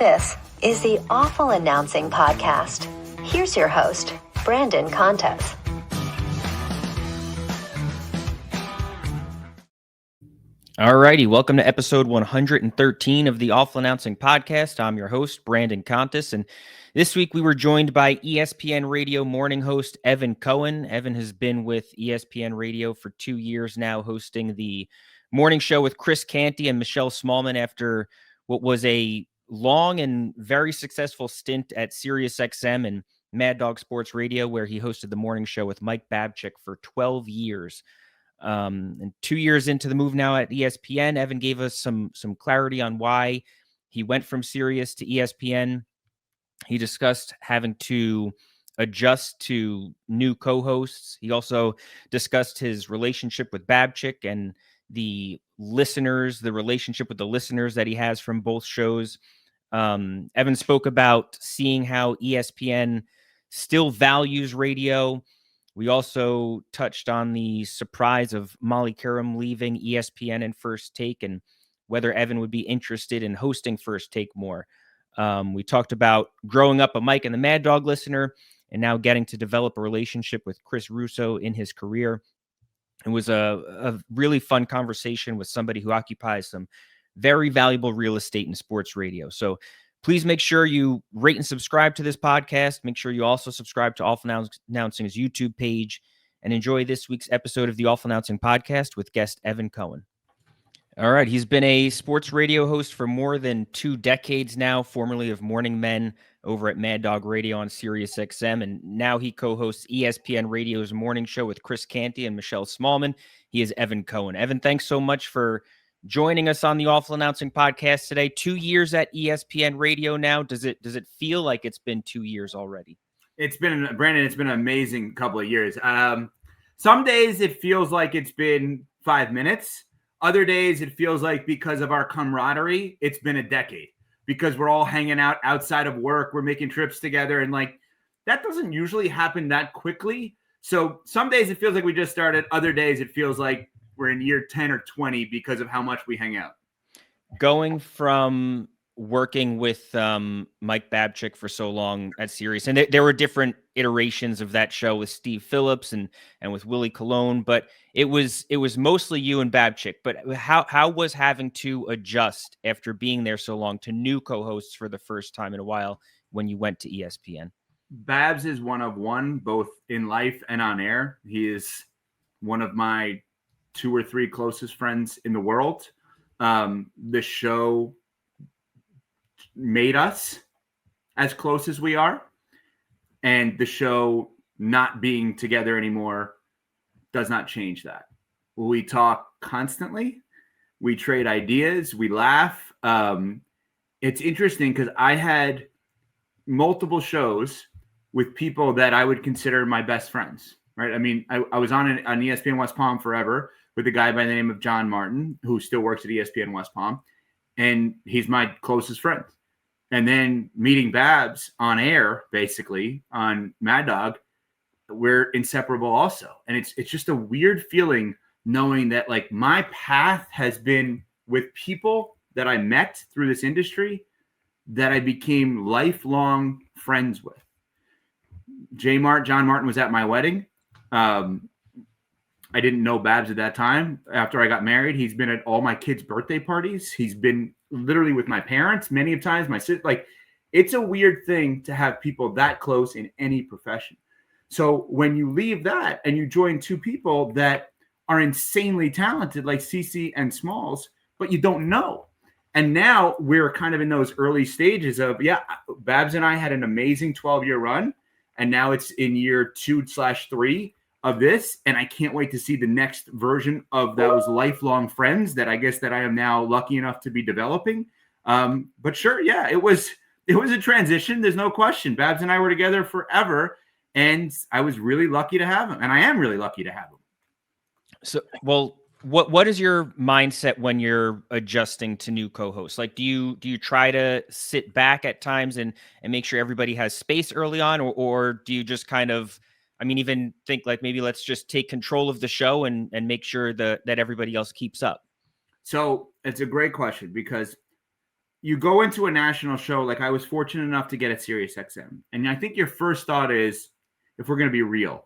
This is the Awful Announcing Podcast. Here's your host, Brandon Contes. All righty, welcome to episode 113 of the Awful Announcing Podcast. I'm your host, Brandon Contes, and this week we were joined by ESPN Radio morning host Evan Cohen. Evan has been with ESPN Radio for 2 years now, hosting the morning show with Chris Canty and Michelle Smallman after what was a long and very successful stint at SiriusXM and Mad Dog Sports Radio, where he hosted the morning show with Mike Babchick for 12 years. And 2 years into the move now at ESPN, Evan gave us some clarity on why he went from Sirius to ESPN. He discussed having to adjust to new co-hosts. He also discussed his relationship with Babchick and the relationship with the listeners that he has from both shows. Evan spoke about seeing how ESPN still values radio. We also touched on the surprise of Molly Qerim leaving ESPN and First Take and whether Evan would be interested in hosting First Take more. We talked about growing up a Mike and the Mad Dog listener and now getting to develop a relationship with Chris Russo in his career. It was a really fun conversation with somebody who occupies some very valuable real estate in sports radio. So please make sure you rate and subscribe to this podcast. Make sure you also subscribe to Awful Announcing's YouTube page and enjoy this week's episode of the Awful Announcing Podcast with guest Evan Cohen. All right. He's been a sports radio host for more than 2 decades now, formerly of Morning Men over at Mad Dog Radio on SiriusXM. And now he co-hosts ESPN Radio's morning show with Chris Canty and Michelle Smallman. He is Evan Cohen. Evan, thanks so much for joining us on the Awful Announcing Podcast today. 2 years at ESPN Radio now. Does it feel like it's been 2 years already? Brandon, it's been an amazing couple of years. Some days it feels like it's been 5 minutes. Other days it feels like, because of our camaraderie, it's been a decade, because we're all hanging out outside of work. We're making trips together, and that doesn't usually happen that quickly. So some days it feels like we just started. Other days it feels like we're in year 10 or 20 because of how much we hang out. Going from working with Mike Babchick for so long at Sirius, and there were different iterations of that show with Steve Phillips and with Willie Colon, but it was mostly you and Babchick. But how was having to adjust after being there so long to new co-hosts for the first time in a while when you went to ESPN? Babs is one of one, both in life and on air. He is one of my 2 or 3 closest friends in the world. The show made us as close as we are, and the show not being together anymore does not change that. We talk constantly. We trade ideas. We laugh. It's interesting because I had multiple shows with people that I would consider my best friends, right? I mean, I was on ESPN West Palm forever with a guy by the name of John Martin, who still works at ESPN West Palm, and he's my closest friend. And then meeting Babs on air, basically on Mad Dog, we're inseparable also. And it's just a weird feeling knowing that my path has been with people that I met through this industry that I became lifelong friends with. John Martin was at my wedding. I didn't know Babs at that time. After I got married, he's been at all my kids' birthday parties. He's been literally with my parents many of times. My sister, it's a weird thing to have people that close in any profession. So when you leave that and you join 2 people that are insanely talented, like CeCe and Smalls, but you don't know. And now we're kind of in those early stages of, Babs and I had an amazing 12-year run, and now it's in year 2/3 of this, and I can't wait to see the next version of those lifelong friends that I guess that I am now lucky enough to be developing. But sure, it was a transition. There's no question. Babs and I were together forever, and I was really lucky to have him, and I am really lucky to have him. So, what is your mindset when you're adjusting to new co-hosts? Do you try to sit back at times and make sure everybody has space early on, or do you just kind of, even think maybe let's just take control of the show and make sure that everybody else keeps up? So it's a great question, because you go into a national show, like I was fortunate enough to get at SiriusXM. And I think your first thought is, if we're going to be real,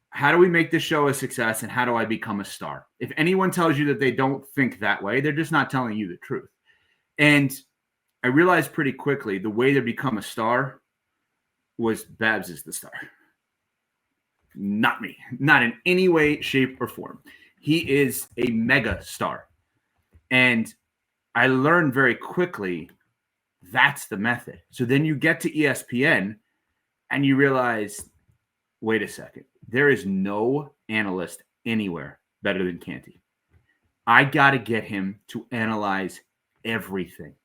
how do we make this show a success and how do I become a star? If anyone tells you that they don't think that way, they're just not telling you the truth. And I realized pretty quickly the way to become a star was Babs is the star. Not me. Not in any way, shape, or form. He is a mega star. And I learned very quickly that's the method. So then you get to ESPN and you realize, wait a second, there is no analyst anywhere better than Canty. I got to get him to analyze everything.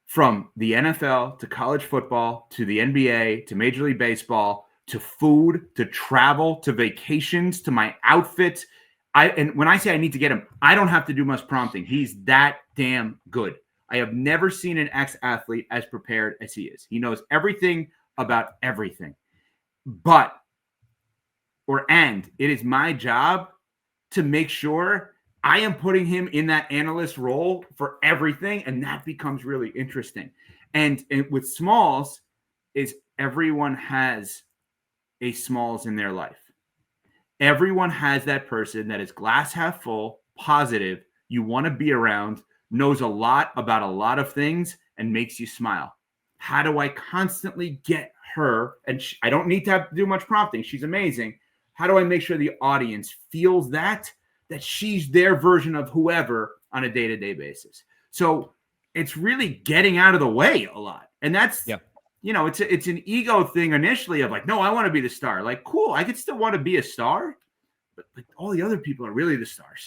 From the NFL to college football to the NBA to Major League Baseball to food to travel to vacations to my outfits. And when I say I need to get him, I don't have to do much prompting. He's that damn good. I have never seen an ex-athlete as prepared as he is. He knows everything about everything. And it is my job to make sure I am putting him in that analyst role for everything, and that becomes really interesting. And with Smalls, is everyone has a Smalls in their life. Everyone has that person that is glass half full, positive, you want to be around, knows a lot about a lot of things, and makes you smile. How do I constantly get her? And I don't need to have to do much prompting. She's amazing. How do I make sure the audience feels that she's their version of whoever on a day-to-day basis? So it's really getting out of the way a lot. And that's, it's an ego thing initially of like, no, I want to be the star. Like, cool, I could still want to be a star, but like all the other people are really the stars.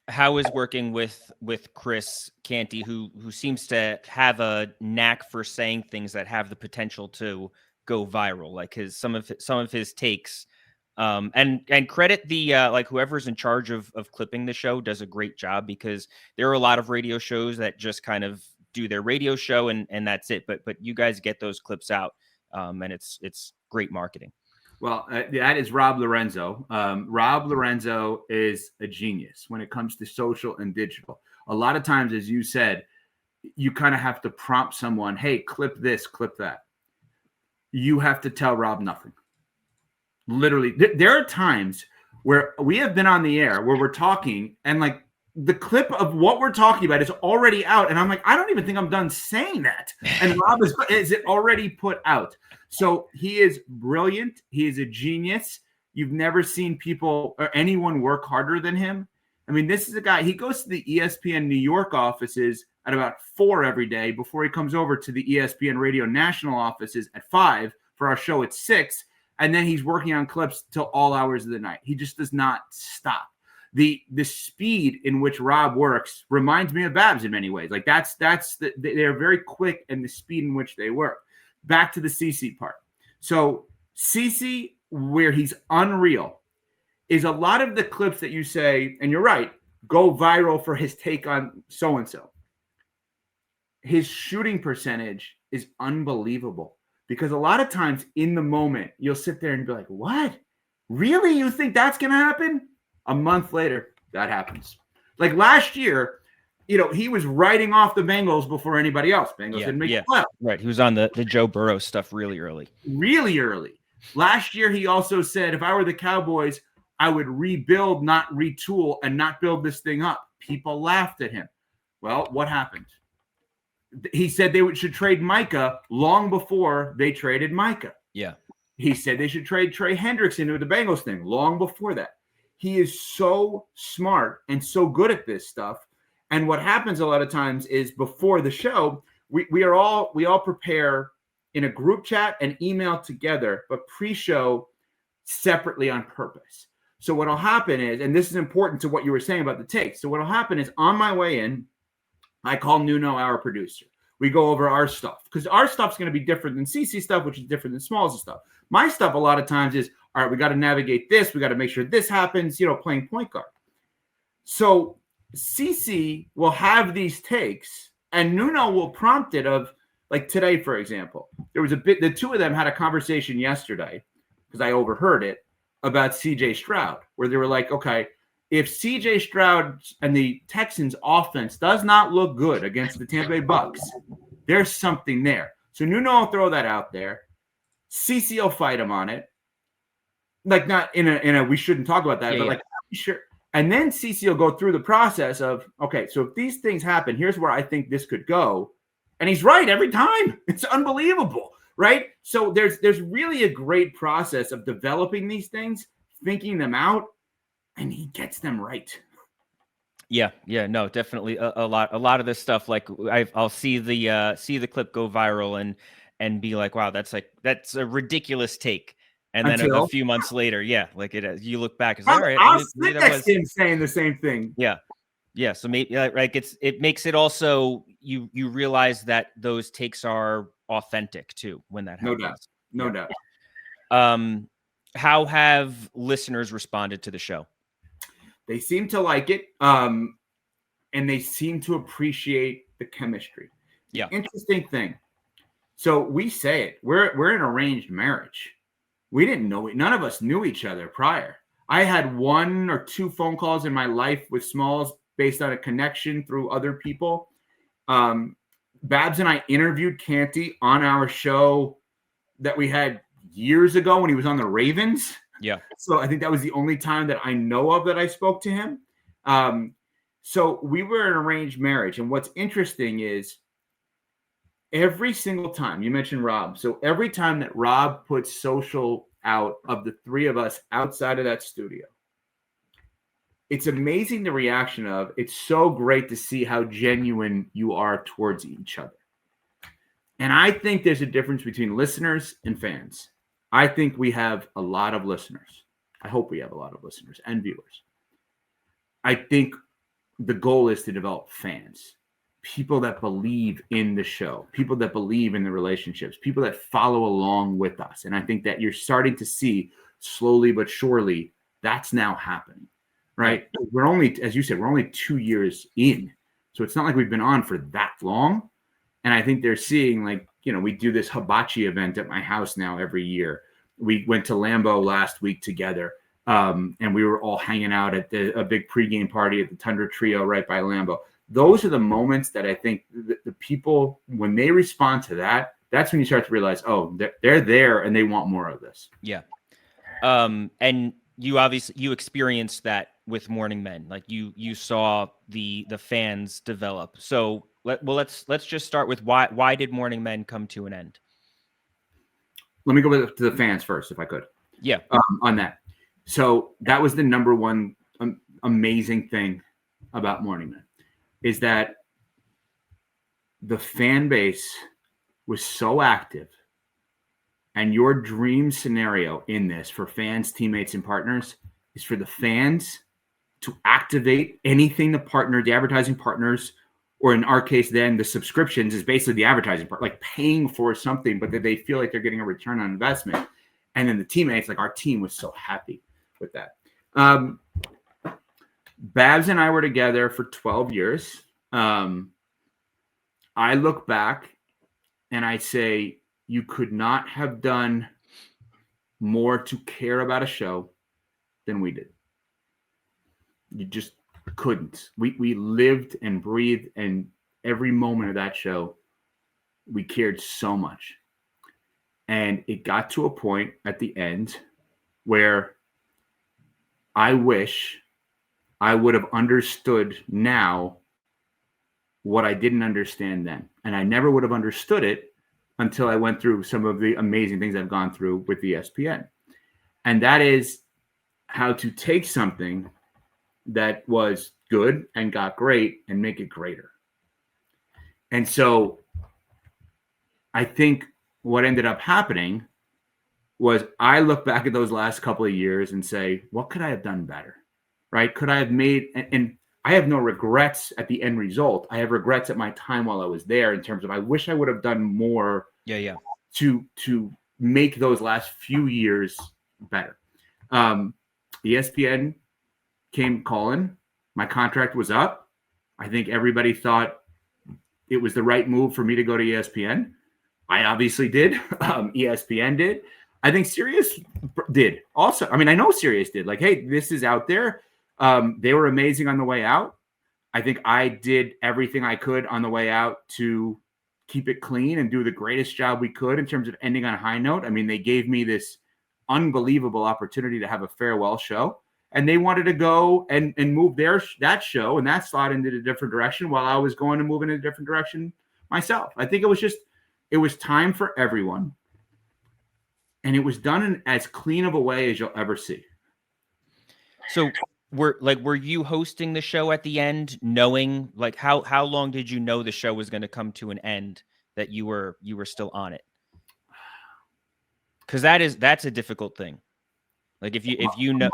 How is working with Chris Canty, who seems to have a knack for saying things that have the potential to go viral, like some of his takes, and credit the like whoever's in charge of clipping the show does a great job, because there are a lot of radio shows that just kind of do their radio show and that's it. But you guys get those clips out, and it's great marketing. Well, that is Rob Lorenzo. Rob Lorenzo is a genius when it comes to social and digital. A lot of times, as you said, you kind of have to prompt someone, hey, clip this, clip that. You have to tell Rob nothing. Literally, there are times where we have been on the air where we're talking and like the clip of what we're talking about is already out. And I'm like, I don't even think I'm done saying that. And Rob is it already put out. So he is brilliant. He is a genius. You've never seen people or anyone work harder than him. I mean, this is a guy, he goes to the ESPN New York offices at about 4 every day before he comes over to the ESPN Radio National offices at 5 for our show at 6. And then he's working on clips till all hours of the night. He just does not stop. The speed in which Rob works reminds me of Babs in many ways. Like they're very quick in the speed in which they work. Back to the CC part. So CC, where he's unreal, is a lot of the clips that you say, and you're right, go viral for his take on so-and-so. His shooting percentage is unbelievable, because a lot of times in the moment, you'll sit there and be like, what? Really? You think that's going to happen? A month later, that happens. Like last year, he was writing off the Bengals before anybody else. Bengals didn't make the playoffs. Right. He was on the Joe Burrow stuff really early. Really early. Last year, he also said, if I were the Cowboys, I would rebuild, not retool, and not build this thing up. People laughed at him. Well, what happened? He said they should trade Micah long before they traded Micah. Yeah. He said they should trade Trey Hendrickson with the Bengals thing long before that. He is so smart and so good at this stuff. And what happens a lot of times is before the show, we all prepare in a group chat and email together, but pre-show separately on purpose. So what will happen is, and this is important to what you were saying about the takes. So what will happen is on my way in, I call Nuno, our producer. We go over our stuff because our stuff's going to be different than CC stuff, which is different than Smalls' stuff. My stuff a lot of times is, all right, we got to navigate this. We got to make sure this happens, playing point guard. So CC will have these takes and Nuno will prompt it of, like today, for example, there was the two of them had a conversation yesterday because I overheard it about CJ Stroud, where they were like, okay, if CJ Stroud and the Texans offense does not look good against the Tampa Bay Bucks, there's something there. So Nuno will throw that out there. CC will fight him on it. Like not in a we shouldn't talk about that, but like sure. And then CC will go through the process of, okay, so if these things happen, here's where I think this could go. And he's right every time. It's unbelievable, right? So there's really a great process of developing these things, thinking them out, and he gets them right. Yeah, no, definitely a lot of this stuff. Like I'll see the clip go viral and be like, wow, that's a ridiculous take. And then a few months later, like you look back, it's all right. I'll sit next to him saying the same thing. Yeah. So maybe like it makes it also you realize that those takes are authentic too when that happens. No doubt. How have listeners responded to the show? They seem to like it, and they seem to appreciate the chemistry. Yeah. Interesting thing. So we say it. We're an arranged marriage. We didn't know it. None of us knew each other prior. I had 1 or 2 phone calls in my life with Smalls based on a connection through other people. Babs and I interviewed Canty on our show that we had years ago when he was on the Ravens. Yeah. So I think that was the only time that I know of that I spoke to him. So we were an arranged marriage. And what's interesting is every single time you mentioned Rob. So every time that Rob puts social out of the 3 of us outside of that studio, it's amazing the reaction of it's so great to see how genuine you are towards each other. And I think there's a difference between listeners and fans. I think we have a lot of listeners. I hope we have a lot of listeners and viewers. I think the goal is to develop fans, people that believe in the show, people that believe in the relationships, people that follow along with us. And I think that you're starting to see slowly but surely that's now happening, right? We're only, as you said, we're only 2 years in. So it's not like we've been on for that long. And I think they're seeing like, we do this hibachi event at my house now every year. We went to Lambeau last week together. And we were all hanging out at a big pregame party at the Tundra Trio right by Lambeau. Those are the moments that I think the people, when they respond to that, that's when you start to realize, oh, they're there and they want more of this. Yeah. And you experienced that with Morning Men. Like you saw the fans develop. So let's just start with why did Morning Men come to an end? Let me go to the fans first, if I could. Yeah. On that. So that was the number one amazing thing about Morning Men is that the fan base was so active, and your dream scenario in this for fans, teammates, and partners is for the fans to activate anything the advertising partners, or in our case, then the subscriptions is basically the advertising part, like paying for something, but that they feel like they're getting a return on investment. And then the teammates, like our team was so happy with that. Babs and I were together for 12 years. I look back and I say, you could not have done more to care about a show than we did. You just couldn't. We lived and breathed, and every moment of that show, we cared so much. And it got to a point at the end where I wish I would have understood now what I didn't understand then. And I never would have understood it until I went through some of the amazing things I've gone through with ESPN. And that is how to take something that was good and got great and make it greater. And so I think what ended up happening was I look back at those last couple of years and say, what could I have done better? Right? Could I have made, and I have no regrets at the end result. I have regrets at my time while I was there in terms of, I wish I would have done more to make those last few years better. ESPN came calling. My contract was up. I think everybody thought it was the right move for me to go to ESPN. I obviously did. ESPN did. I think Sirius did also. I mean, I know Sirius did. Like, hey, this is out there. They were amazing on the way out. I think I did everything I could on the way out to keep it clean and do the greatest job we could in terms of ending on a high note. I mean, they gave me this unbelievable opportunity to have a farewell show, and they wanted to go and move that show and that slot into a different direction while I was going to move in a different direction myself. I think it was time for everyone, and it was done in as clean of a way as you'll ever see. So were you hosting the show at the end, knowing like how long did you know the show was going to come to an end, that you were still on it? Because that's a difficult thing. Like if you know,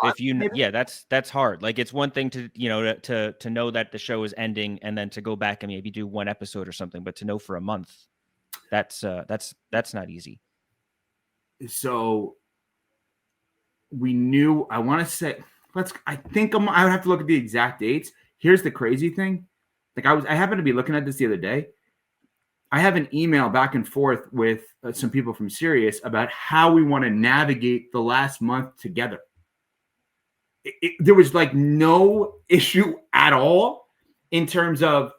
yeah, that's hard. Like it's one thing to, to know that the show is ending and then to go back and maybe do one episode or something, but to know for a month, that's not easy. So we knew, I want to say, I would have to look at the exact dates. Here's the crazy thing. Like I happened to be looking at this the other day. I have an email back and forth with some people from Sirius about how we want to navigate the last month together. There was like no issue at all in terms of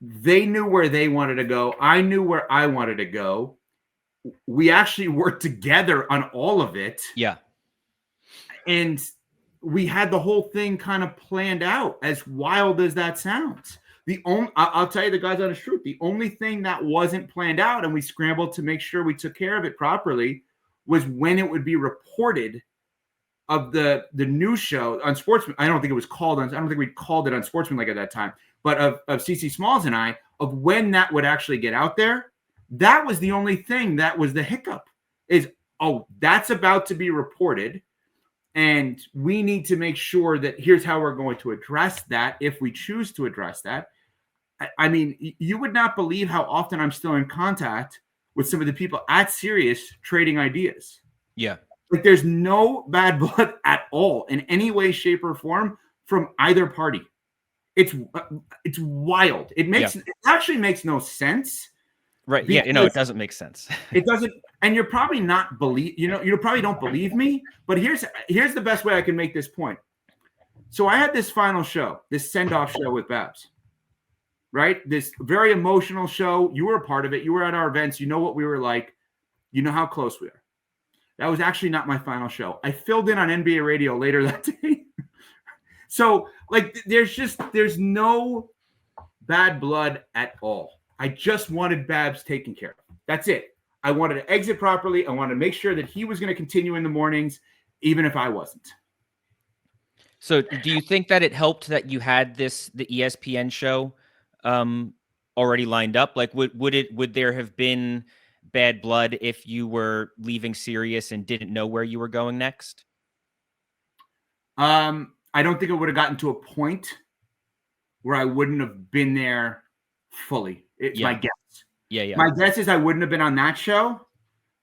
they knew where they wanted to go. I knew where I wanted to go. We actually worked together on all of it. Yeah. And we had the whole thing kind of planned out, as wild as that sounds. I'll tell you the God's honest truth. The only thing that wasn't planned out, and we scrambled to make sure we took care of it properly, was when it would be reported of the new show on Sportsman. I don't think we'd called it Unsportsmanlike at that time, but of CC Smalls and I, of when that would actually get out there. That was the only thing that was the hiccup is, that's about to be reported. And we need to make sure that here's how we're going to address that if we choose to address that. I mean, you would not believe how often I'm still in contact with some of the people at Sirius trading ideas. Yeah. Like there's no bad blood at all in any way, shape, or form from either party. It's wild. It actually makes no sense. Right. Yeah. It doesn't make sense. It doesn't. And you're probably not you probably don't believe me, but here's the best way I can make this point. So I had this final show, this send-off show with Babs, right? This very emotional show. You were a part of it. You were at our events. You know what we were like. You know how close we are. That was actually not my final show. I filled in on NBA radio later that day. So like, there's no bad blood at all. I just wanted Babs taken care of. That's it. I wanted to exit properly. I wanted to make sure that he was going to continue in the mornings, even if I wasn't. So do you think that it helped that you had the ESPN show already lined up? Like would there have been bad blood if you were leaving Sirius and didn't know where you were going next? I don't think it would have gotten to a point where I wouldn't have been there fully. It's my guess. Yeah. My guess is I wouldn't have been on that show,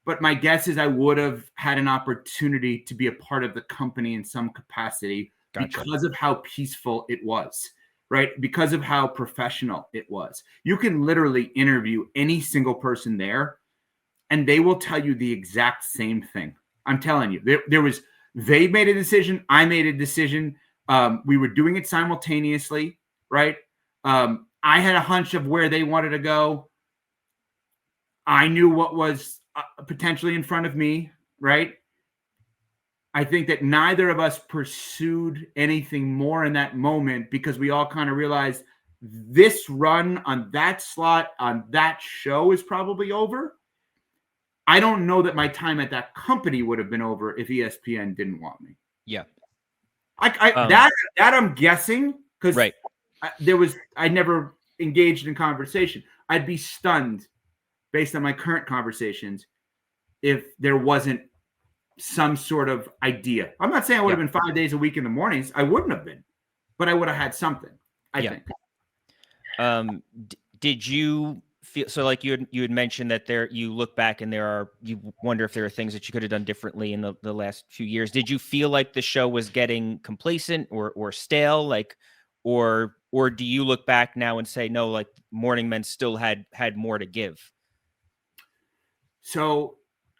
but my guess is I would have had an opportunity to be a part of the company in some capacity. Gotcha. Because of how peaceful it was, right? Because of how professional it was. You can literally interview any single person there, and they will tell you the exact same thing. I'm telling you, they made a decision. I made a decision. We were doing it simultaneously, right? I had a hunch of where they wanted to go. I knew what was potentially in front of me, right? I think that neither of us pursued anything more in that moment because we all kind of realized this run on that slot on that show is probably over. I don't know that my time at that company would have been over if ESPN didn't want me. Yeah. That I'm guessing because right. I never engaged in conversation. I'd be stunned based on my current conversations if there wasn't some sort of idea. I'm not saying I would have been 5 days a week in the mornings. I wouldn't have been, but I would have had something, I think. Did you feel, so like you had mentioned that you look back and you wonder if there are things that you could have done differently in the last few years. Did you feel like the show was getting complacent or stale? Like, or do you look back now and say, no, like Morning Men still had more to give? So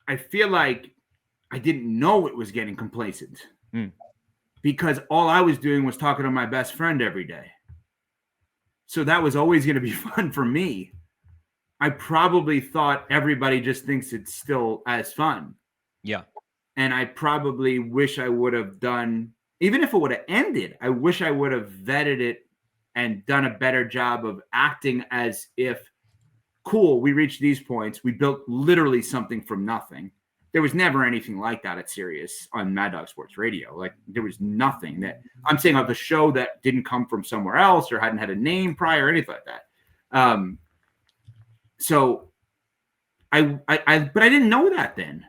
I feel like I didn't know it was getting complacent. because all I was doing was talking to my best friend every day. So that was always going to be fun for me. I probably thought everybody just thinks it's still as fun. Yeah. And I probably wish I would have done, even if it would have ended, I wish I would have vetted it and done a better job of acting as if, cool, we reached these points. We built literally something from nothing. There was never anything like that at Sirius on Mad Dog Sports Radio. Like, there was nothing that I'm saying of a show that didn't come from somewhere else or hadn't had a name prior or anything like that. So but I didn't know that then.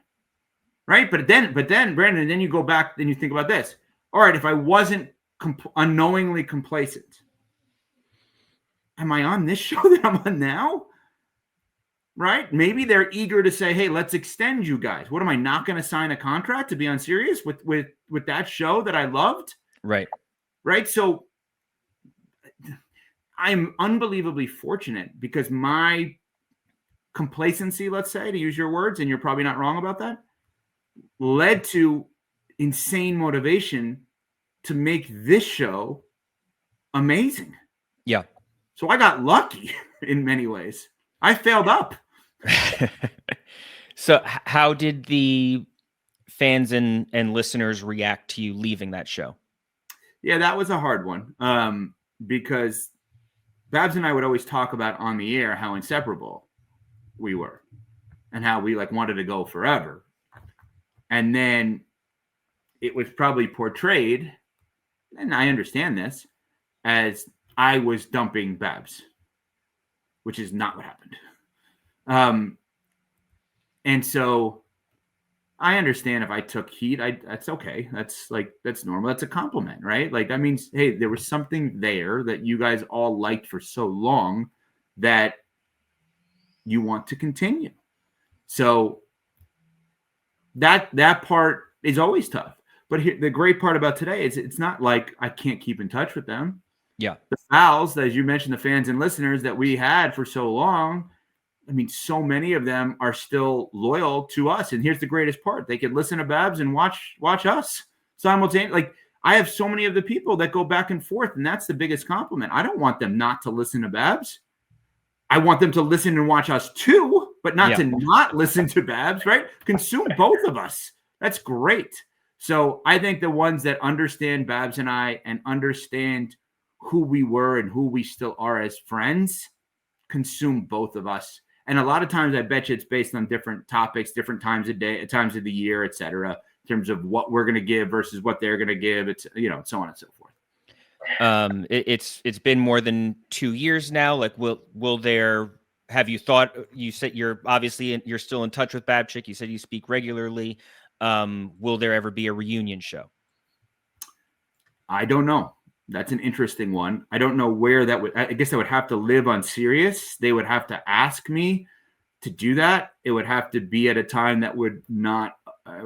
Right. But then, Brandon, then you go back, then you think about this. All right. If I wasn't unknowingly complacent, am I on this show that I'm on now? Right? Maybe they're eager to say, hey, let's extend you guys. What, am I not going to sign a contract to be on Sirius with that show that I loved? Right. Right. So I'm unbelievably fortunate because my complacency, let's say, to use your words, and you're probably not wrong about that, led to insane motivation to make this show amazing. Yeah. So I got lucky in many ways. I failed up. So how did the fans and listeners react to you leaving that show? Yeah, that was a hard one. Because Babs and I would always talk about on the air how inseparable we were and how we wanted to go forever. And then it was probably portrayed, and I understand this, as I was dumping Babs, which is not what happened. And so I understand if I took heat, that's okay. That's normal. That's a compliment, right? That means, hey, there was something there that you guys all liked for so long that you want to continue. So that part is always tough. But the great part about today is it's not like I can't keep in touch with them. Yeah. The pals, as you mentioned, the fans and listeners that we had for so long, I mean, so many of them are still loyal to us. And here's the greatest part. They can listen to Babs and watch us simultaneously. I have so many of the people that go back and forth, and that's the biggest compliment. I don't want them not to listen to Babs. I want them to listen and watch us too, but not to not listen to Babs, right? Consume both of us. That's great. So I think the ones that understand Babs and I and understand who we were and who we still are as friends consume both of us. And a lot of times I bet you it's based on different topics, different times of day, times of the year, et cetera, in terms of what we're going to give versus what they're going to give. It's, so on and so forth. It's been more than 2 years now. Will there, have you thought, you said you're still in touch with Babchick. You said you speak regularly. Will there ever be a reunion show? I don't know. That's an interesting one. I don't know where that would, I guess I would have to live on Sirius. They would have to ask me to do that. It would have to be at a time that would not, I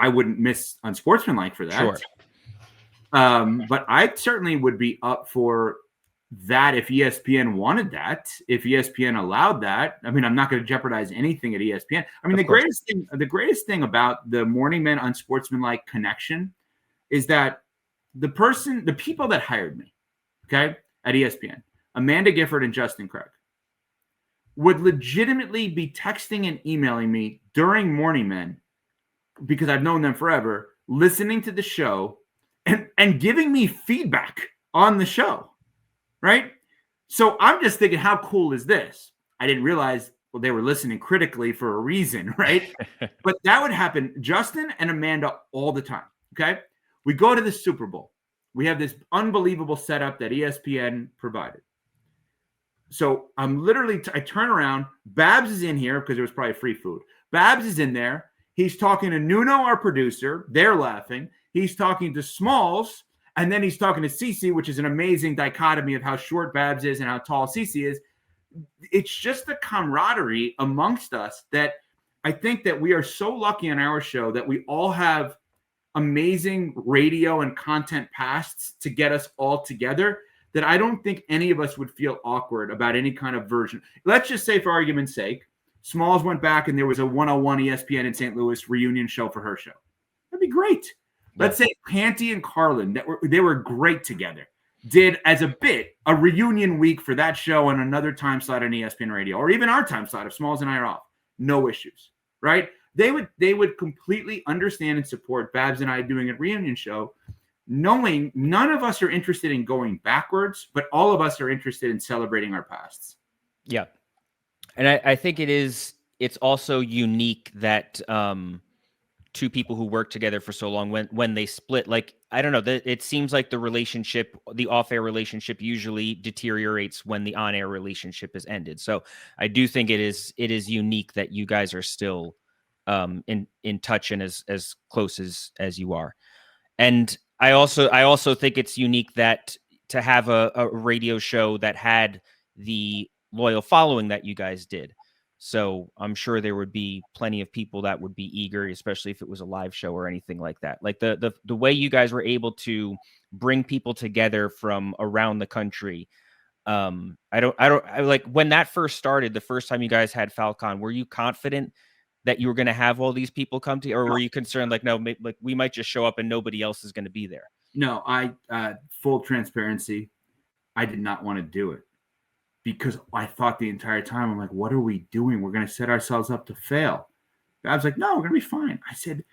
wouldn't miss Unsportsmanlike for that. Sure. But I certainly would be up for that if ESPN wanted that, if ESPN allowed that. I mean, I'm not going to jeopardize anything at ESPN. I mean, the greatest thing about the Morning Men Unsportsmanlike connection is that the people that hired me, okay, at ESPN, Amanda Gifford and Justin Craig, would legitimately be texting and emailing me during Morning Men, because I've known them forever, listening to the show and giving me feedback on the show, right? So I'm just thinking, how cool is this? I didn't realize, well, they were listening critically for a reason, right? But that would happen, Justin and Amanda, all the time, okay? We go to the Super Bowl. We have this unbelievable setup that ESPN provided. So I'm literally, I turn around. Babs is in here because there was probably free food. Babs is in there. He's talking to Nuno, our producer. They're laughing. He's talking to Smalls. And then he's talking to Cece, which is an amazing dichotomy of how short Babs is and how tall Cece is. It's just the camaraderie amongst us that I think that we are so lucky on our show that we all have amazing radio and content pasts to get us all together, that I don't think any of us would feel awkward about any kind of version. Let's just say, for argument's sake, Smalls went back and there was a 101 ESPN in St. Louis reunion show for her show. That'd be great. Let's say Panty and Carlin, they were great together, did as a bit a reunion week for that show on another time slot on ESPN Radio, or even our time slot if Smalls and I are off. No issues, right? They would completely understand and support Babs and I doing a reunion show, knowing none of us are interested in going backwards, but all of us are interested in celebrating our pasts. Yeah. And I think it's also unique that two people who work together for so long, when they split, like, I don't know, it seems like the off-air relationship usually deteriorates when the on-air relationship is ended. So I do think it is unique that you guys are still in touch and as close as you are. And I also think it's unique that to have a radio show that had the loyal following that you guys did. So I'm sure there would be plenty of people that would be eager, especially if it was a live show or anything like that. Like the way you guys were able to bring people together from around the country. I like when that first started, the first time you guys had Falcon, were you confident that you were going to have all these people come to you, or were you concerned like, no, like we might just show up and nobody else is going to be there? No, full transparency, I did not want to do it because I thought the entire time, I'm like, what are we doing? We're going to set ourselves up to fail. I was like, no, we're going to be fine. I said,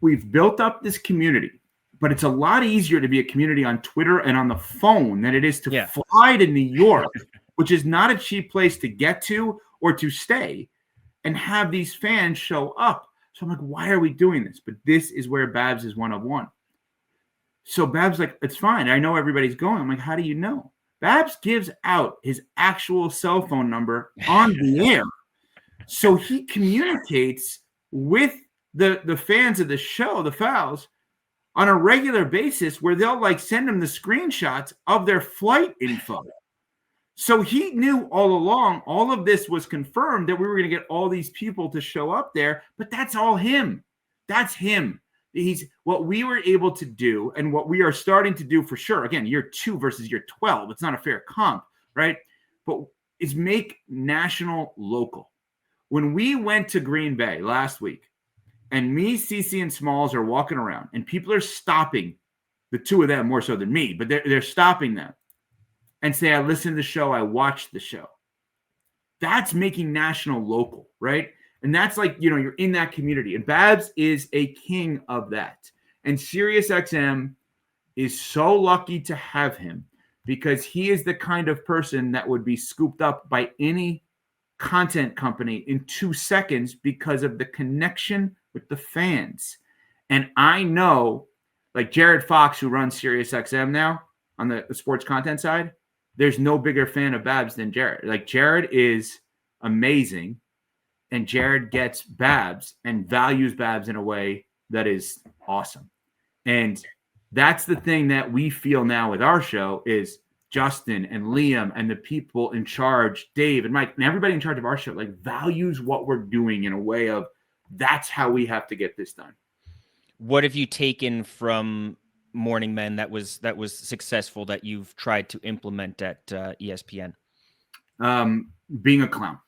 we've built up this community, but it's a lot easier to be a community on Twitter and on the phone than it is to fly to New York, which is not a cheap place to get to or to stay, and have these fans show up. So I'm like, why are we doing this? But this is where Babs is one of one. So Babs like, it's fine. I know everybody's going. I'm like, how do you know? Babs gives out his actual cell phone number on the air. So he communicates with the fans of the show, the Fouls, on a regular basis where they'll like send him the screenshots of their flight info. So he knew all along, all of this was confirmed that we were going to get all these people to show up there, but that's all him. That's him. He's what we were able to do and what we are starting to do for sure. Again, year 2 versus year 12. It's not a fair comp, right? But is make national local. When we went to Green Bay last week and me, CeCe, and Smalls are walking around and people are stopping, the two of them more so than me, but they're stopping them and say, I listened to the show, I watched the show. That's making national local, right? And that's like, you're in that community. And Babs is a king of that. And SiriusXM is so lucky to have him because he is the kind of person that would be scooped up by any content company in 2 seconds because of the connection with the fans. And I know, like Jared Fox, who runs SiriusXM now on the sports content side, there's no bigger fan of Babs than Jared. Like Jared is amazing, and Jared gets Babs and values Babs in a way that is awesome. And that's the thing that we feel now with our show is Justin and Liam and the people in charge, Dave and Mike, and everybody in charge of our show, like values what we're doing in a way of that's how we have to get this done. What have you taken from Morning Men that was successful that you've tried to implement at ESPN? Being a clown.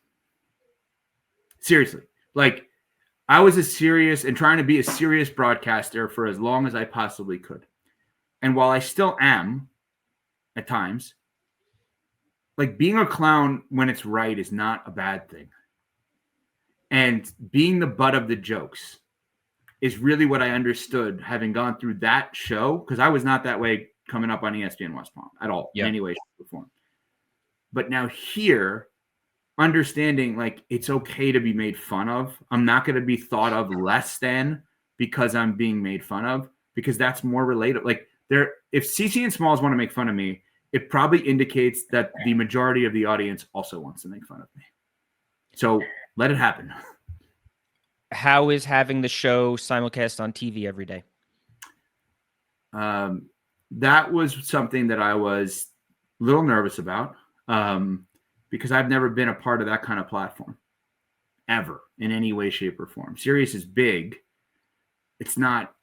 Seriously. Like I was trying to be a serious broadcaster for as long as I possibly could. And while I still am at times, like being a clown when it's right is not a bad thing. And being the butt of the jokes is really what I understood having gone through that show, because I was not that way coming up on ESPN West Palm at all, in any way, shape, or form. But now here, understanding like it's okay to be made fun of. I'm not going to be thought of less than because I'm being made fun of, because that's more relatable. Like if CeCe and Smalls want to make fun of me, it probably indicates that the majority of the audience also wants to make fun of me. So let it happen. How is having the show simulcast on TV every day? That was something that I was a little nervous about because I've never been a part of that kind of platform ever in any way, shape, or form. Sirius is big. It's not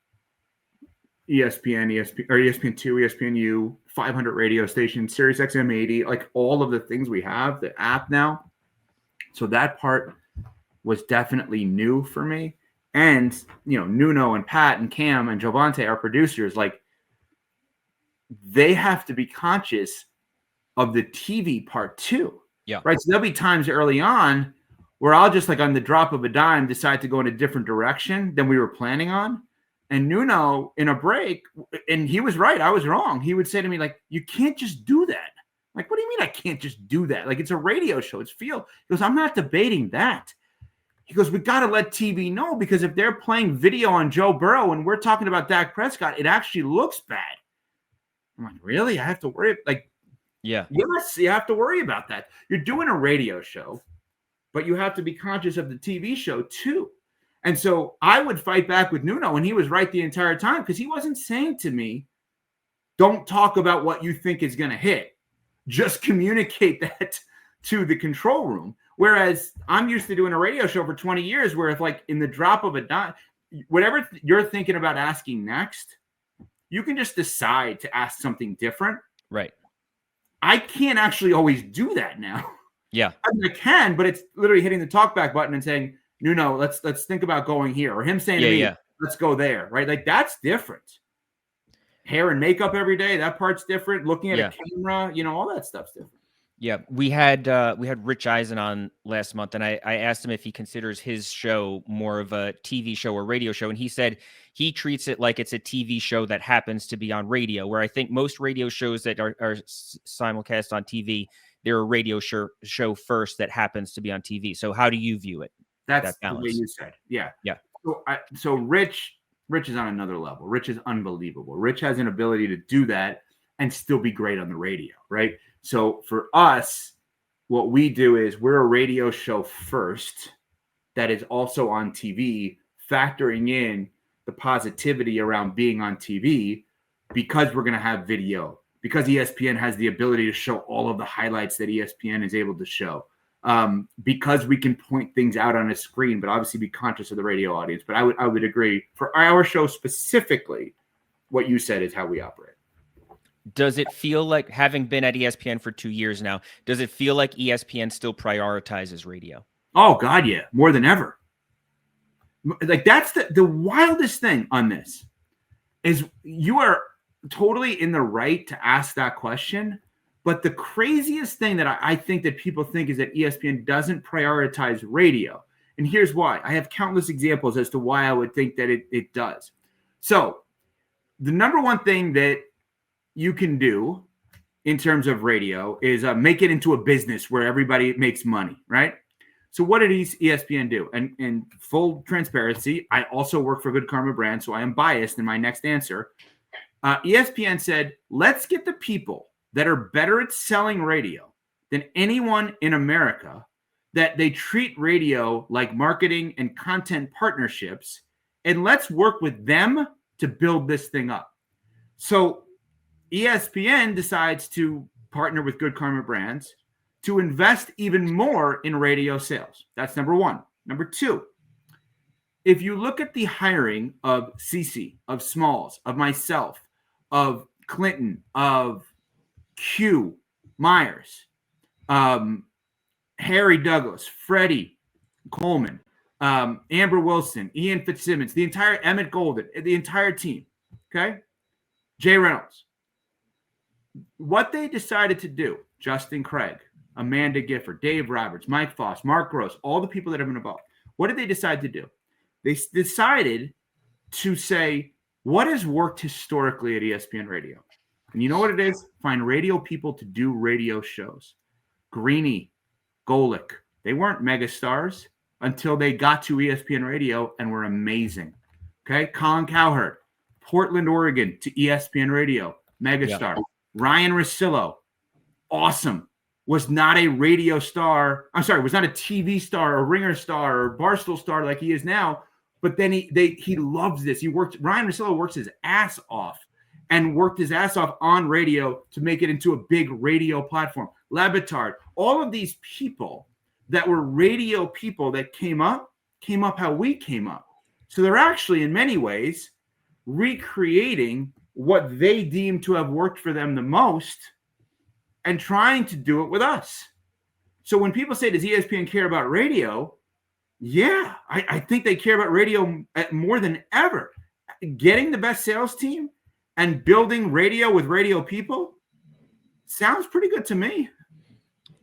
ESPN, or ESPN2, ESPNU, 500 radio stations, SiriusXM 80, like all of the things we have, the app now. So that part was definitely new for me. And, Nuno and Pat and Cam and Jovante, our producers, like, they have to be conscious of the TV part too. Yeah. Right. So there'll be times early on where I'll just, like, on the drop of a dime, decide to go in a different direction than we were planning on. And Nuno, in a break, and he was right, I was wrong, he would say to me, like, you can't just do that. Like, what do you mean I can't just do that? Like, it's a radio show. It's field. He goes, I'm not debating that. He goes, we got to let TV know, because if they're playing video on Joe Burrow and we're talking about Dak Prescott, it actually looks bad. I'm like, really? I have to worry? Like, yeah. Yes, you have to worry about that. You're doing a radio show, but you have to be conscious of the TV show too. And so I would fight back with Nuno, and he was right the entire time, because he wasn't saying to me, don't talk about what you think is going to hit. Just communicate that to the control room. Whereas I'm used to doing a radio show for 20 years where, if, like, in the drop of a dime, whatever you're thinking about asking next, you can just decide to ask something different. Right. I can't actually always do that now. Yeah. I mean, I can, but it's literally hitting the talkback button and saying, no, let's think about going here. Or him saying to me, let's go there. Right. Like, that's different. Hair and makeup every day, that part's different. Looking at a camera, all that stuff's different. Yeah, we had Rich Eisen on last month, and I asked him if he considers his show more of a TV show or radio show, and he said he treats it like it's a TV show that happens to be on radio, where I think most radio shows that are simulcast on TV, they're a radio show first that happens to be on TV. So how do you view it? That's the way you said. Yeah. Yeah. So Rich is on another level. Rich is unbelievable. Rich has an ability to do that and still be great on the radio, right? So for us, what we do is we're a radio show first that is also on TV, factoring in the positivity around being on TV, because we're going to have video, because ESPN has the ability to show all of the highlights that ESPN is able to show, because we can point things out on a screen, but obviously be conscious of the radio audience. But I would agree, for our show specifically, what you said is how we operate. Does it feel like, having been at ESPN for 2 years now, does it feel like ESPN still prioritizes radio? Oh, God, yeah. More than ever. Like, that's the wildest thing on this, is you are totally in the right to ask that question. But the craziest thing that I think that people think is that ESPN doesn't prioritize radio. And here's why. I have countless examples as to why I would think that it does. So the number one thing that you can do in terms of radio is make it into a business where everybody makes money, right? So what did ESPN do? And in full transparency, I also work for Good Karma Brand, so I am biased in my next answer. ESPN said, let's get the people that are better at selling radio than anyone in America, that they treat radio like marketing and content partnerships, and let's work with them to build this thing up. So ESPN decides to partner with Good Karma Brands to invest even more in radio sales. That's number one. Number two, if you look at the hiring of CeCe, of Smalls, of myself, of Clinton, of Q, Myers, Harry Douglas, Freddie Coleman, Amber Wilson, Ian Fitzsimmons, the entire Emmett Golden, the entire team, okay? Jay Reynolds. What they decided to do, Justin Craig, Amanda Gifford, Dave Roberts, Mike Foss, Mark Gross, all the people that have been involved, what did they decide to do? They decided to say, what has worked historically at ESPN Radio? And you know what it is? Find radio people to do radio shows. Greeny, Golick, they weren't megastars until they got to ESPN Radio and were amazing. Okay, Colin Cowherd, Portland, Oregon to ESPN Radio, megastar. Yeah. Ryan Russillo, awesome. Was not a radio star. I'm sorry, was not a TV star, a ringer star, or Barstool star like he is now. But then he loves this. Ryan Russillo works his ass off and worked his ass off on radio to make it into a big radio platform. Labatard, all of these people that were radio people that came up how we came up. So they're actually, in many ways, recreating what they deem to have worked for them the most and trying to do it with us. So when people say, does ESPN care about radio? Yeah, I think they care about radio more than ever. Getting the best sales team and building radio with radio people sounds pretty good to me.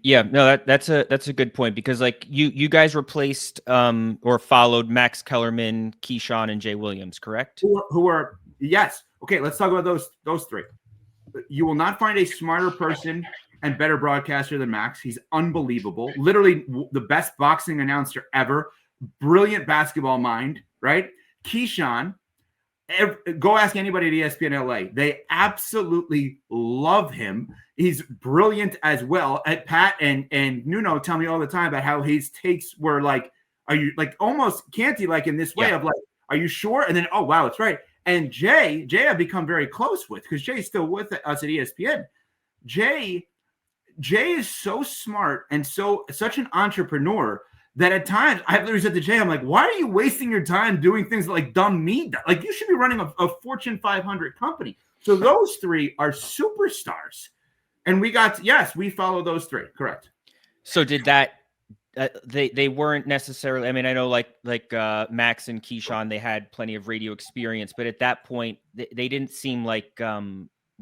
Yeah, no, that's a good point, because like you guys replaced or followed Max Kellerman, Keyshawn, and Jay Williams, correct? Who are yes. Okay, let's talk about those three. You will not find a smarter person and better broadcaster than Max. He's unbelievable. Literally the best boxing announcer ever. Brilliant basketball mind, right? Keyshawn, go ask anybody at ESPN LA. They absolutely love him. He's brilliant as well. Pat and Nuno tell me all the time about how his takes were like, are you like almost Canty like in this way of like, are you sure? And then, oh, wow, it's right. And Jay I've become very close with, because Jay's still with us at ESPN. Jay is so smart and such an entrepreneur that at times I've literally said to Jay, I'm like, why are you wasting your time doing things like dumb me? Like, you should be running a Fortune 500 company. So those three are superstars. And we follow those three. Correct. So did that, they weren't necessarily, I mean, I know like Max and Keyshawn, they had plenty of radio experience, but at that point they didn't seem like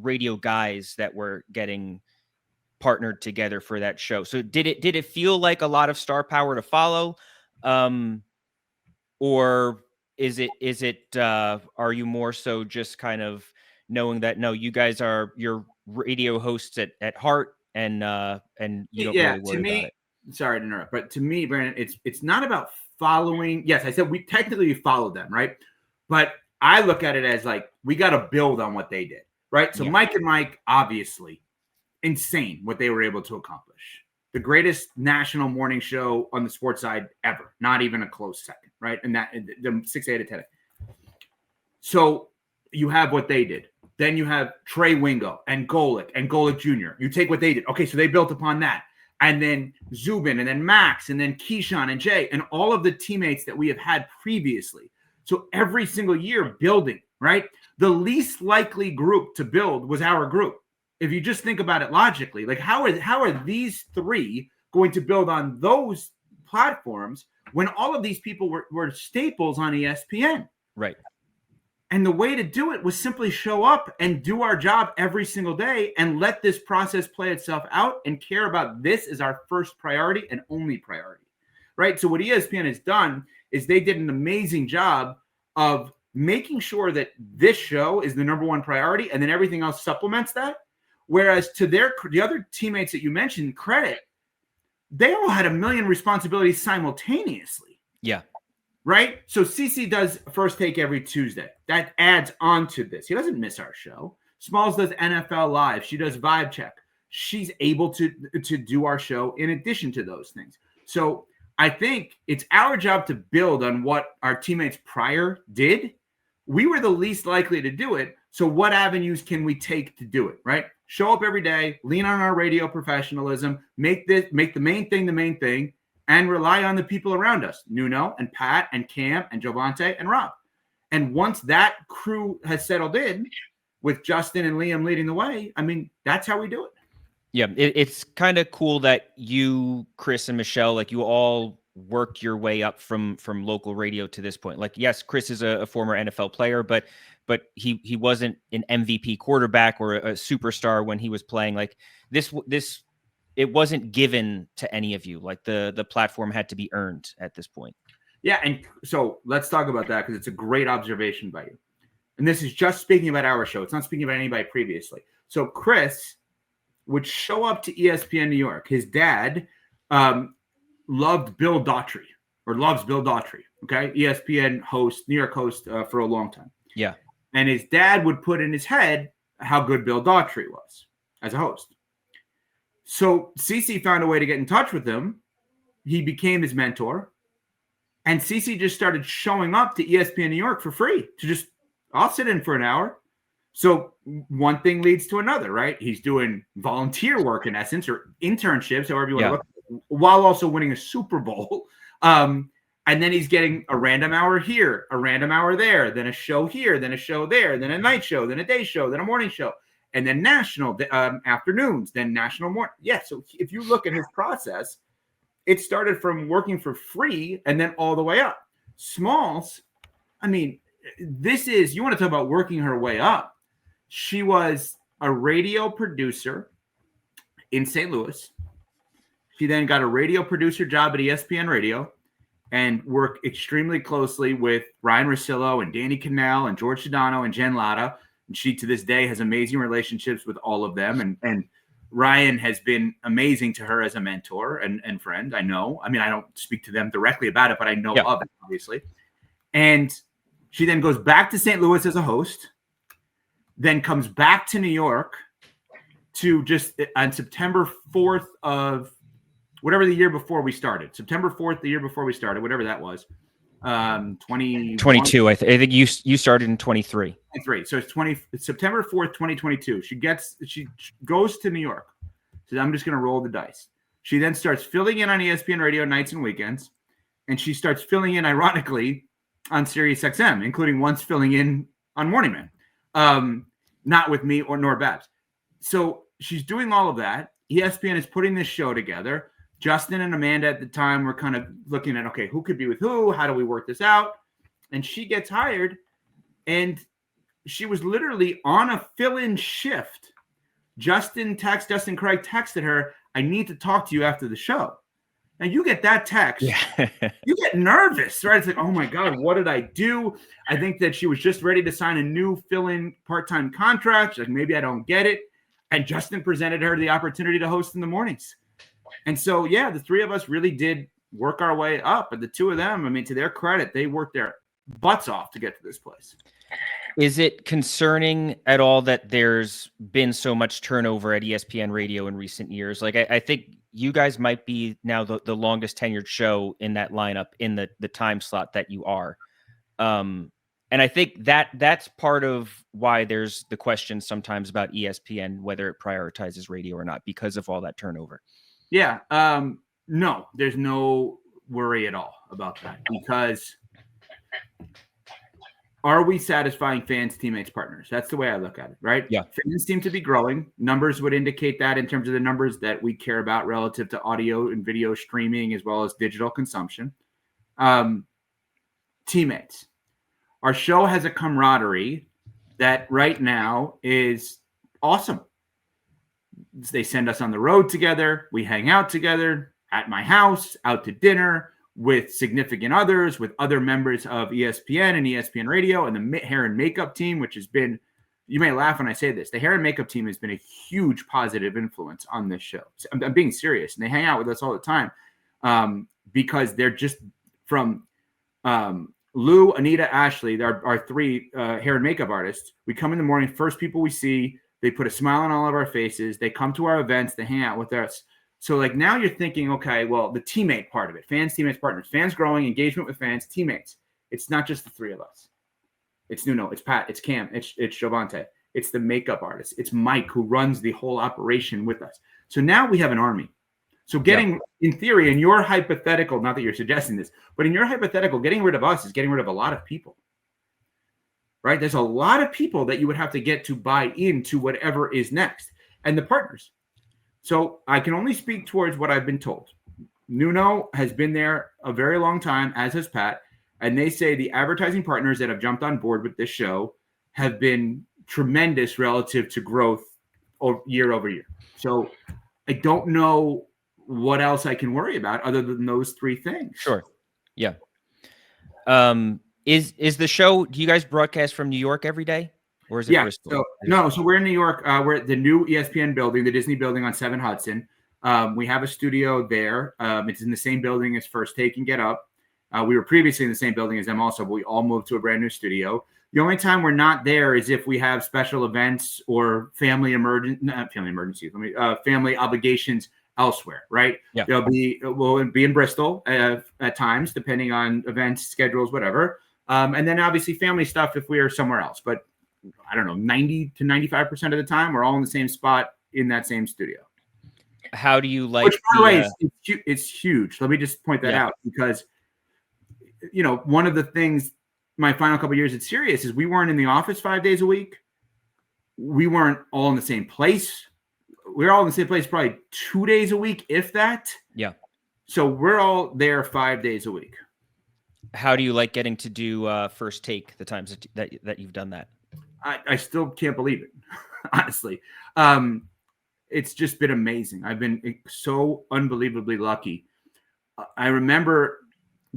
radio guys that were getting partnered together for that show. So did it feel like a lot of star power to follow? Or is it are you more so just kind of knowing that, no, you guys are your radio hosts at heart, and you don't really worry about it? Sorry to interrupt, but to me, Brandon, it's not about following. Yes, I said we technically followed them, right? But I look at it as like, we got to build on what they did, right? So Mike and Mike, obviously, insane what they were able to accomplish. The greatest national morning show on the sports side ever, not even a close second, right? And that the 6 8 to 10. So you have what they did. Then you have Trey Wingo and Golick Jr. You take what they did. Okay, so they built upon that. And then Zubin, and then Max, and then Keyshawn and Jay, and all of the teammates that we have had previously. So every single year building, right? The least likely group to build was our group. If you just think about it logically, like how are these three going to build on those platforms when all of these people were staples on ESPN? Right. And the way to do it was simply show up and do our job every single day and let this process play itself out and care about this as our first priority and only priority, right? So what ESPN has done is they did an amazing job of making sure that this show is the number one priority, and then everything else supplements that. Whereas to the other teammates that you mentioned, credit, they all had a million responsibilities simultaneously. Yeah. Right? So CC does First Take every Tuesday. That adds on to this. He doesn't miss our show. Smalls does NFL Live. She does Vibe Check. She's able to do our show in addition to those things. So I think it's our job to build on what our teammates prior did. We were the least likely to do it. So what avenues can we take to do it, right? Show up every day, lean on our radio professionalism, make the main thing, and rely on the people around us, Nuno and Pat and Cam and Jovante and Rob. And once that crew has settled in with Justin and Liam leading the way, I mean, that's how we do it. Yeah, it's kind of cool that you, Chris, and Michelle, like you all worked your way up from local radio to this point. Like, yes, Chris is a former NFL player, but he wasn't an MVP quarterback or a superstar when he was playing. Like this, it wasn't given to any of you. Like the platform had to be earned at this point. Yeah, and so let's talk about that, because it's a great observation by you. And this is just speaking about our show. It's not speaking about anybody previously. So Chris would show up to ESPN New York. His dad loves Bill Daughtry. Okay, ESPN host, New York host for a long time. Yeah. And his dad would put in his head how good Bill Daughtry was as a host. So CC found a way to get in touch with him. He became his mentor. And CC just started showing up to ESPN New York for free I'll sit in for an hour. So one thing leads to another, right? He's doing volunteer work in essence, or internships, however you want to look, while also winning a Super Bowl. And then he's getting a random hour here, a random hour there, then a show here, then a show there, then a night show, then a day show, then a morning show, and then national afternoons, then national morning. Yeah, so if you look at his process, it started from working for free and then all the way up. Smalls, I mean, you want to talk about working her way up. She was a radio producer in St. Louis. She then got a radio producer job at ESPN Radio and worked extremely closely with Ryan Russillo and Danny Cannell and George Sedano and Jen Latta. And she, to this day, has amazing relationships with all of them. And Ryan has been amazing to her as a mentor and friend. I know. I mean, I don't speak to them directly about it, but I know of it, obviously. And she then goes back to St. Louis as a host, then comes back to New York to just on September 4th of whatever the year before we started. September 4th, the year before we started, whatever that was. 22. I think you started in 23. 23. So it's September 4th, 2022. She goes to New York. Says, I'm just going to roll the dice. She then starts filling in on ESPN Radio nights and weekends. And she starts filling in, ironically, on SiriusXM, including once filling in on Morning Man. Not with me nor Babs. So she's doing all of that. ESPN is putting this show together. Justin and Amanda at the time were kind of looking at, okay, who could be with who? How do we work this out? And she gets hired, and she was literally on a fill-in shift. Justin Craig texted her, I need to talk to you after the show. Now, you get that text, you get nervous, right? It's like, oh, my God, what did I do? I think that she was just ready to sign a new fill-in part-time contract. She's like, maybe I don't get it. And Justin presented her the opportunity to host in the mornings. And so, yeah, the three of us really did work our way up. But the two of them, I mean, to their credit, they worked their butts off to get to this place. Is it concerning at all that there's been so much turnover at ESPN Radio in recent years? Like, I think you guys might be now the longest tenured show in that lineup in the time slot that you are. And I think that's part of why there's the question sometimes about ESPN, whether it prioritizes radio or not, because of all that turnover. Yeah. No, there's no worry at all about that, because are we satisfying fans, teammates, partners? That's the way I look at it, right? Yeah. Fans seem to be growing. Numbers would indicate that in terms of the numbers that we care about relative to audio and video streaming as well as digital consumption. Teammates. Our show has a camaraderie that right now is awesome. They send us on the road together. We hang out together at my house, out to dinner with significant others, with other members of ESPN and ESPN Radio and the hair and makeup team, which has been, you may laugh when I say this, the hair and makeup team has been a huge positive influence on this show. I'm being serious. And they hang out with us all the time because they're just from Lou, Anita, Ashley, our three hair and makeup artists. We come in the morning, first people we see, they put a smile on all of our faces. They come to our events. They hang out with us. So like now you're thinking, okay, well, the teammate part of it, fans, teammates, partners, fans growing, engagement with fans, teammates. It's not just the three of us. It's Nuno, it's Pat, it's Cam, it's Jovante. It's the makeup artist. It's Mike who runs the whole operation with us. So now we have an army. So in theory, in your hypothetical, not that you're suggesting this, but in your hypothetical, getting rid of us is getting rid of a lot of people. Right? There's a lot of people that you would have to get to buy into whatever is next. And the partners. So I can only speak towards what I've been told. Nuno has been there a very long time, as has Pat. And they say the advertising partners that have jumped on board with this show have been tremendous relative to growth year over year. So I don't know what else I can worry about other than those three things. Sure. Yeah. Is the show, do you guys broadcast from New York every day? Or is it Bristol? So we're in New York. We're at the new ESPN building, the Disney building on 7 Hudson. We have a studio there. It's in the same building as First Take and Get Up. We were previously in the same building as them also, but we all moved to a brand new studio. The only time we're not there is if we have special events or family obligations elsewhere, right? Yeah. We'll be in Bristol at times, depending on events, schedules, whatever. And then obviously family stuff if we are somewhere else. But I don't know, 90 to 95% of the time, we're all in the same spot in that same studio. How do you like? Which, by the way, it's huge. Let me just point that out because, one of the things my final couple of years at Sirius is we weren't in the office 5 days a week. We weren't all in the same place. We were all in the same place probably 2 days a week, if that. Yeah. So we're all there 5 days a week. How do you like getting to do First Take the times that you've done that? I still can't believe it, honestly. It's just been amazing. I've been so unbelievably lucky. I remember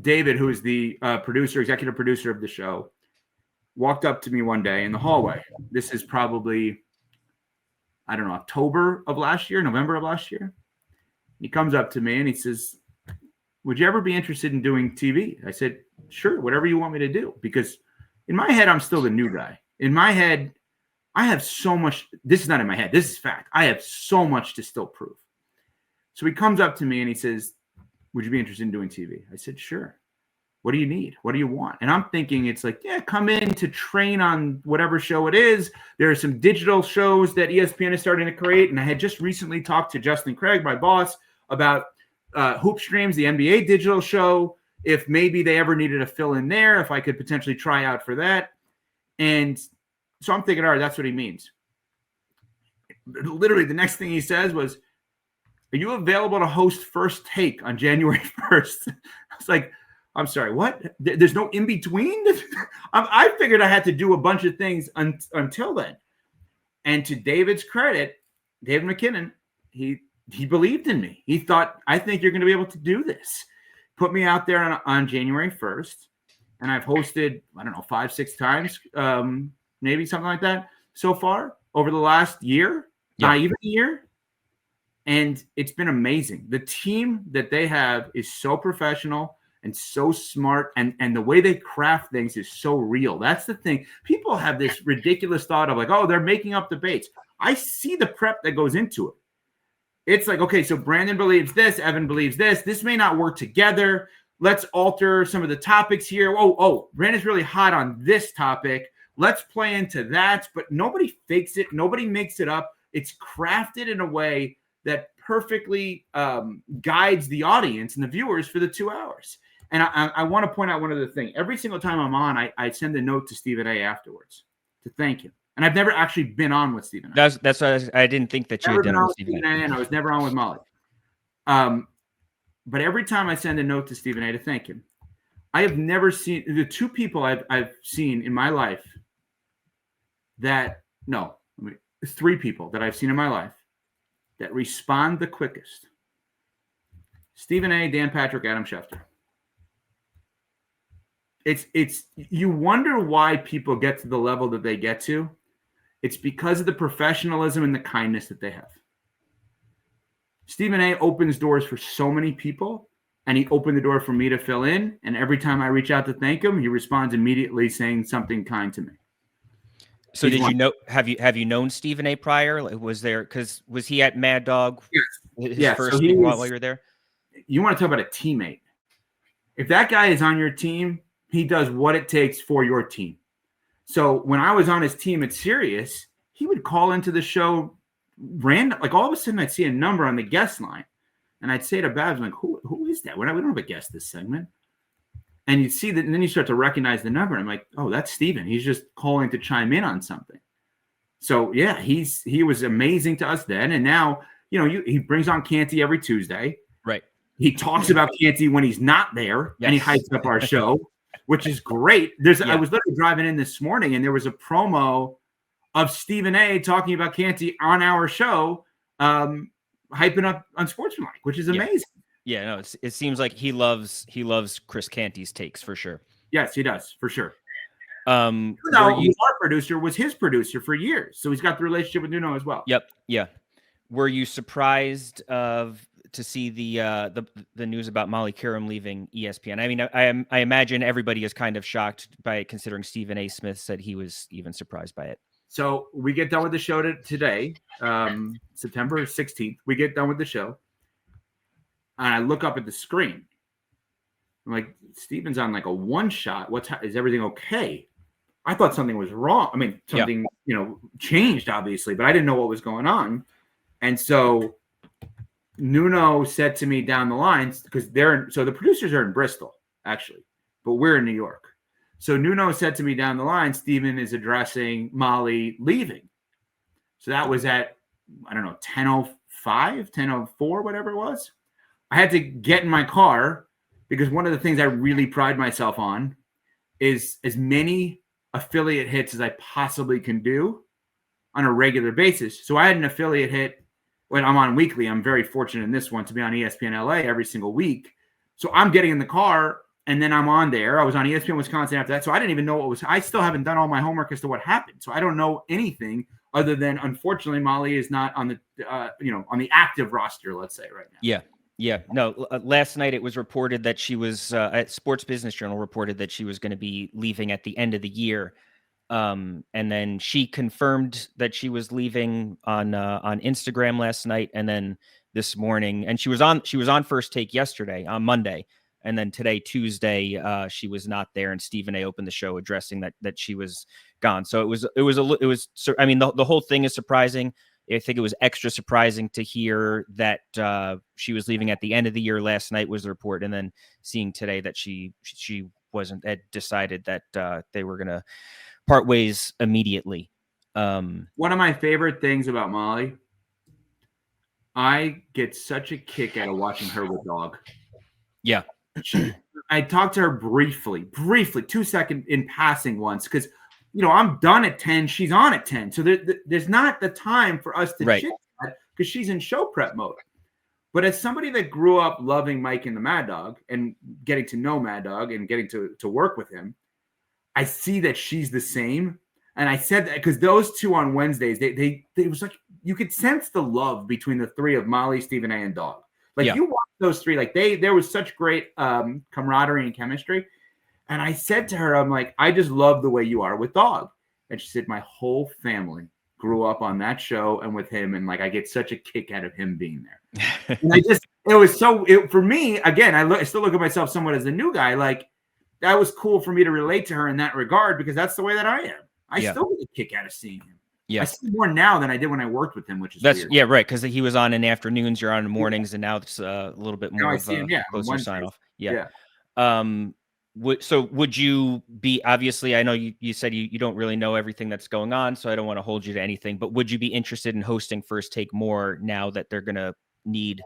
David, who is the executive producer of the show, walked up to me one day in the hallway. This is probably, I don't know, November of last year. He comes up to me and he says, "Would you ever be interested in doing TV?" I said, "Sure, whatever you want me to do." Because in my head, I'm still the new guy. In my head, I have so much. This is not in my head. This is fact. I have so much to still prove. So he comes up to me and he says, "Would you be interested in doing TV?" I said, "Sure. What do you need? What do you want?" And I'm thinking it's like, yeah, come in to train on whatever show it is. There are some digital shows that ESPN is starting to create. And I had just recently talked to Justin Craig, my boss, about Hoop Streams, the NBA digital show, if maybe they ever needed a fill in there, if I could potentially try out for that. And so I'm thinking, all right, that's what he means. Literally, the next thing he says was, "Are you available to host First Take on January 1st? I was like, I'm sorry, what? There's no in between? I figured I had to do a bunch of things until then. And to David's credit, David McKinnon, he believed in me. He thought, I think you're going to be able to do this. Put me out there on January 1st. And I've hosted, I don't know, 5-6 times, maybe something like that so far over the last year, not even a year. And it's been amazing. The team that they have is so professional and so smart, and the way they craft things is so real. That's the thing. People have this ridiculous thought of like, oh, they're making up debates. I see the prep that goes into it. It's like, okay, so Brandon believes this, Evan believes this. This may not work together. Let's alter some of the topics here. Oh, Brandon's really hot on this topic. Let's play into that. But nobody fakes it. Nobody makes it up. It's crafted in a way that perfectly guides the audience and the viewers for the 2 hours. And I want to point out one other thing. Every single time I'm on, I send a note to Stephen A. afterwards to thank him. And I've never actually been on with Stephen A. That's why I didn't think that you had done it with Stephen A. And I was never on with Molly. But every time I send a note to Stephen A. to thank him, I have never seen the two people I've seen in my life three people that I've seen in my life that respond the quickest. Stephen A., Dan Patrick, Adam Schefter. It's you wonder why people get to the level that they get to. It's because of the professionalism and the kindness that they have. Stephen A. opens doors for so many people, and he opened the door for me to fill in. And every time I reach out to thank him, he responds immediately saying something kind to me. So did you know? Have you known Stephen A. prior? Was he at Mad Dog? Yes. First so while you were there. You want to talk about a teammate? If that guy is on your team, he does what it takes for your team. So when I was on his team at Sirius, he would call into the show random. Like all of a sudden, I'd see a number on the guest line, and I'd say to Babs, like, "Who is that? We don't have a guest this segment." And you'd see that, and then you start to recognize the number. I'm like, "Oh, that's Steven. He's just calling to chime in on something." So yeah, he was amazing to us then, and now he brings on Canty every Tuesday. Right. He talks about Canty when he's not there, and he hypes up our show, which is great. I was literally driving in this morning, and there was a promo of Stephen A. talking about Canty on our show, hyping up Unsportsmanlike, which is amazing. Yeah, no, it seems like he loves Chris Canty's takes for sure. Yes, he does for sure. Our producer was his producer for years, so he's got the relationship with Nuno as well. Yep. Yeah. Were you surprised to see the news about Molly Qerim leaving ESPN? I mean, I imagine everybody is kind of shocked by it, considering Stephen A. Smith said he was even surprised by it. So we get done with the show today, September 16th. We get done with the show, and I look up at the screen. I'm like, Steven's on like a one shot. Is everything okay? I thought something was wrong. I mean, something changed obviously, but I didn't know what was going on. And so Nuno said to me down the lines, because the producers are in Bristol actually, but we're in New York. So Nuno said to me down the line, Steven is addressing Molly leaving. So that was at, I don't know, 10:05, 10:04, whatever it was. I had to get in my car because one of the things I really pride myself on is as many affiliate hits as I possibly can do on a regular basis. So I had an affiliate hit when I'm on weekly. I'm very fortunate in this one to be on ESPN LA every single week. So I'm getting in the car and then I'm on there. I was on ESPN Wisconsin after that. So I didn't even know what was, I still haven't done all my homework as to what happened. So I don't know anything other than, unfortunately, Molly is not on the, on the active roster, let's say right now. Yeah. Yeah. No, last night it was reported that she was, at Sports Business Journal reported that she was going to be leaving at the end of the year. And then she confirmed that she was leaving on Instagram last night. And then this morning, and she was on First Take yesterday on Monday. And then today, Tuesday, she was not there, and Stephen A. opened the show addressing that she was gone. So I mean, the whole thing is surprising. I think it was extra surprising to hear that she was leaving at the end of the year. Last night was the report, and then seeing today that she wasn't, had decided that they were going to part ways immediately. One of my favorite things about Molly, I get such a kick out of watching her with dog. Yeah. I talked to her briefly, 2 seconds in passing once, because I'm done at 10. She's on at 10. So there's not the time for us to chit chat because she's in show prep mode. But as somebody that grew up loving Mike and the Mad Dog and getting to know Mad Dog and getting to work with him, I see that she's the same. And I said that because those two on Wednesdays, they was like, you could sense the love between the three of Molly, Stephen A, and Dog. Like you watch those three, like there was such great camaraderie and chemistry. And I said to her, I'm like, I just love the way you are with Dog. And she said, my whole family grew up on that show and with him. And like, I get such a kick out of him being there. And for me, again, I still look at myself somewhat as a new guy. Like that was cool for me to relate to her in that regard, because that's the way that I am. I still get a kick out of seeing him. Yeah. I see more now than I did when I worked with him, which is weird. Yeah, right. Because he was on in afternoons, you're on in mornings, and now it's a little bit more of a closer sign off. Yeah. So would you be, obviously, I know you said you don't really know everything that's going on, so I don't want to hold you to anything, but would you be interested in hosting First Take more now that they're going to need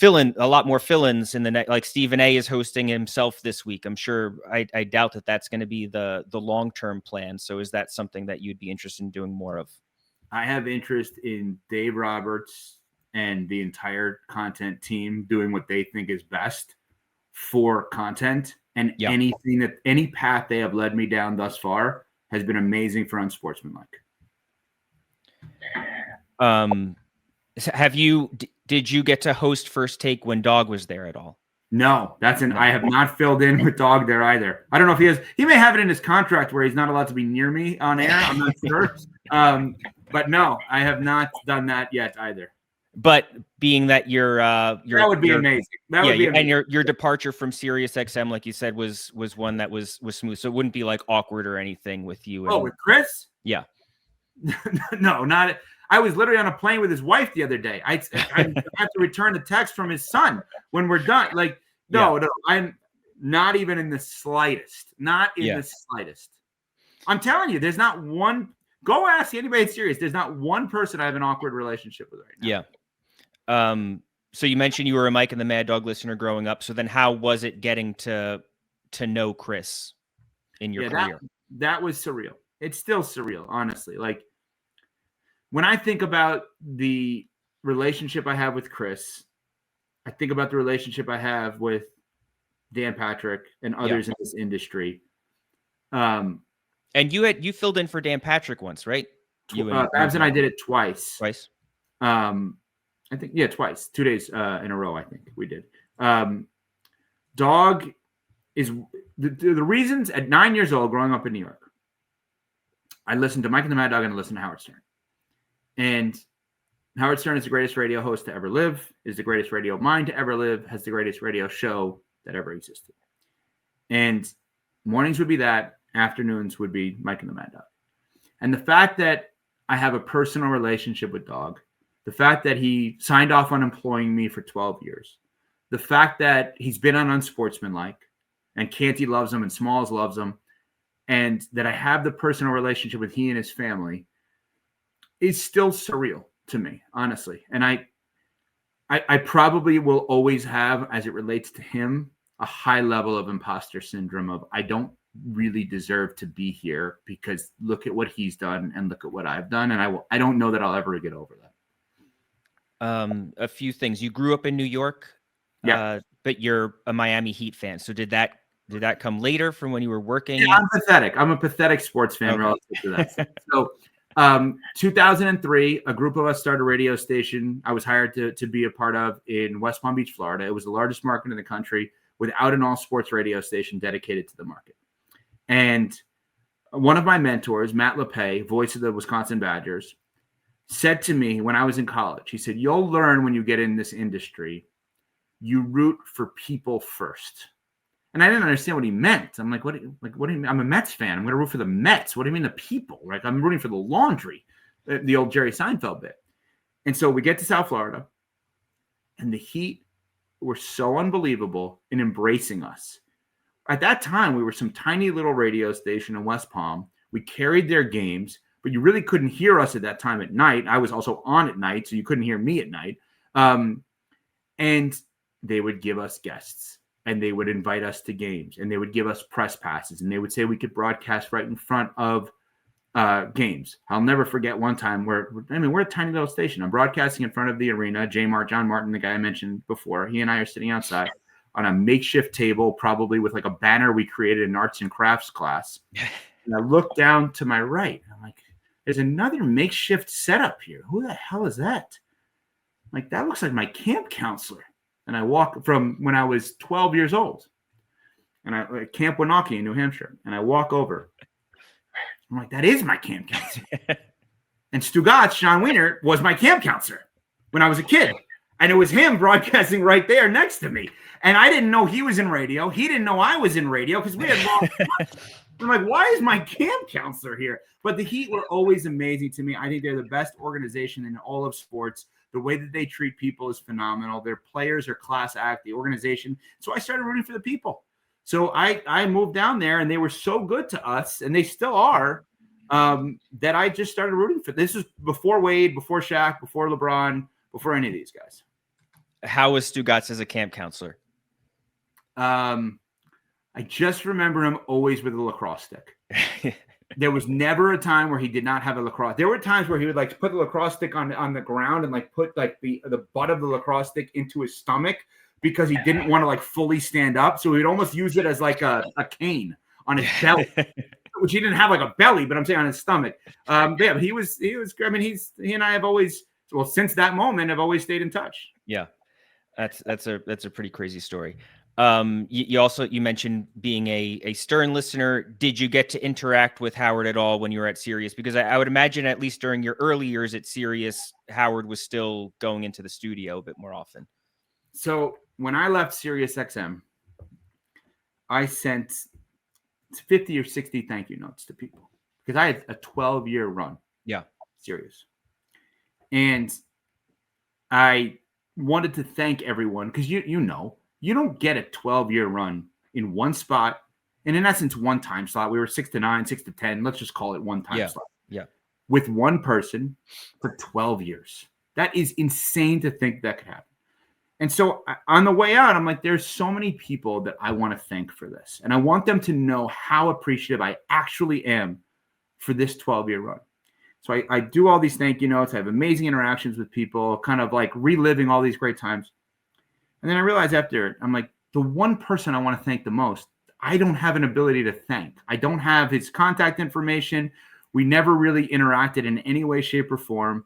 a lot more fill-ins in the next, like Stephen A is hosting himself this week. I'm sure, I doubt that that's going to be the long-term plan. So is that something that you'd be interested in doing more of? I have interest in Dave Roberts and the entire content team doing what they think is best for content, and any path they have led me down thus far has been amazing for Unsportsmanlike. Did you get to host First Take when Dog was there at all? No, I have not filled in with Dog there either. I don't know if he has. He may have it in his contract where he's not allowed to be near me on air. I'm not sure. But no, I have not done that yet either. But being that that would be amazing. That would be amazing. And your departure from SiriusXM, like you said, was one that was smooth. So it wouldn't be like awkward or anything with you. With Chris? Yeah. No, not. I was literally on a plane with his wife the other day. I have to return a text from his son when we're done. Like, no, I'm not even in the slightest. Not in the slightest. I'm telling you, there's not one. Go ask anybody that's serious. There's not one person I have an awkward relationship with right now. Yeah. So you mentioned you were a Mike and the Mad Dog listener growing up. So then how was it getting to know Chris in your career? That was surreal. It's still surreal, honestly. Like, when I think about the relationship I have with Chris, I think about the relationship I have with Dan Patrick and others in this industry. And you filled in for Dan Patrick once, right? Babs and I did it twice. Twice? I think, twice. 2 days in a row, I think we did. Dog is the reasons at 9 years old, growing up in New York, I listened to Mike and the Mad Dog and I listened to Howard Stern. And Howard Stern is the greatest radio host to ever live, is the greatest radio mind to ever live, has the greatest radio show that ever existed. And mornings would be that, afternoons would be Mike and the Mad Dog. And the fact that I have a personal relationship with Dog, the fact that he signed off on employing me for 12 years, the fact that he's been on Unsportsmanlike, and Canty loves him and Smalls loves him, and that I have the personal relationship with he and his family, is still surreal to me, honestly. And I probably will always have, as it relates to him, a high level of imposter syndrome of I don't really deserve to be here because look at what he's done and look at what I've done. And I don't know that I'll ever get over that. A few things. You grew up in New York, Yeah. but you're a Miami Heat fan. So did that come later from when you were working? Yeah, I'm pathetic. I'm a pathetic sports fan relative to that. So 2003, a group of us started a radio station I was hired to be a part of in West Palm Beach, Florida. It was the largest market in the country without an all-sports radio station dedicated to the market. And one of my mentors, Matt LePay, voice of the Wisconsin Badgers, said to me when I was in college, he said, you'll learn when you get in this industry, you root for people first. And I didn't understand what he meant. I'm like, what do you mean? I'm a Mets fan. I'm going to root for the Mets. What do you mean the people? Like, I'm rooting for the laundry, the old Jerry Seinfeld bit. And so we get to South Florida, and the Heat were so unbelievable in embracing us. At that time, we were some tiny little radio station in West Palm. We carried their games, but you really couldn't hear us at that time at night. I was also on at night, so you couldn't hear me at night. And they would give us guests. And they would invite us to games, and they would give us press passes, and they would say we could broadcast right in front of games. I'll never forget one time we're a tiny little station. I'm broadcasting in front of the arena. John Martin, the guy I mentioned before, he and I are sitting outside on a makeshift table, probably with like a banner we created in arts and crafts class. And I look down to my right. I'm like, there's another makeshift setup here. Who the hell is that? I'm like, that looks like my camp counselor. And I walk from when I was 12 years old, and I Camp Winaki in New Hampshire, and I walk over. I'm like, that is my camp counselor. And Stugotz, Sean Wiener, was my camp counselor when I was a kid. And it was him broadcasting right there next to me. And I didn't know he was in radio. He didn't know I was in radio because we had lost. I'm like, why is my camp counselor here? But the Heat were always amazing to me. I think they're the best organization in all of sports. The way that they treat people is phenomenal. Their players are class act, the organization. So I started rooting for the people. So I moved down there, and they were so good to us, and they still are, that I just started rooting for. This is before Wade, before Shaq, before LeBron, before any of these guys. How was Stugotz as a camp counselor? I just remember him always with a lacrosse stick. There was never a time where he did not have a lacrosse. There were times where he would like put the lacrosse stick on the ground and like put like the butt of the lacrosse stick into his stomach because he didn't want to like fully stand up. So he'd almost use it as like a cane on his belly, which he didn't have like a belly, but I'm saying on his stomach. Yeah, but he was. I mean, he and I have always, well, since that moment, have always stayed in touch. Yeah, that's a pretty crazy story. You mentioned being a Stern listener. Did you get to interact with Howard at all when you were at Sirius? Because I would imagine at least during your early years at Sirius, Howard was still going into the studio a bit more often. So when I left SiriusXM, I sent 50 or 60 thank you notes to people because I had a 12-year run. Yeah. Sirius. And I wanted to thank everyone because you don't get a 12-year run in one spot, and in essence, one time slot. We were 6 to 9, 6 to 10. Let's just call it one time slot. Yeah. With one person for 12 years. That is insane to think that could happen. And so on the way out, I'm like, there's so many people that I want to thank for this. And I want them to know how appreciative I actually am for this 12-year run. So I do all these thank you notes. I have amazing interactions with people, kind of like reliving all these great times. And then I realized after, I'm like, the one person I want to thank the most, I don't have an ability to thank. I don't have his contact information. We never really interacted in any way, shape, or form.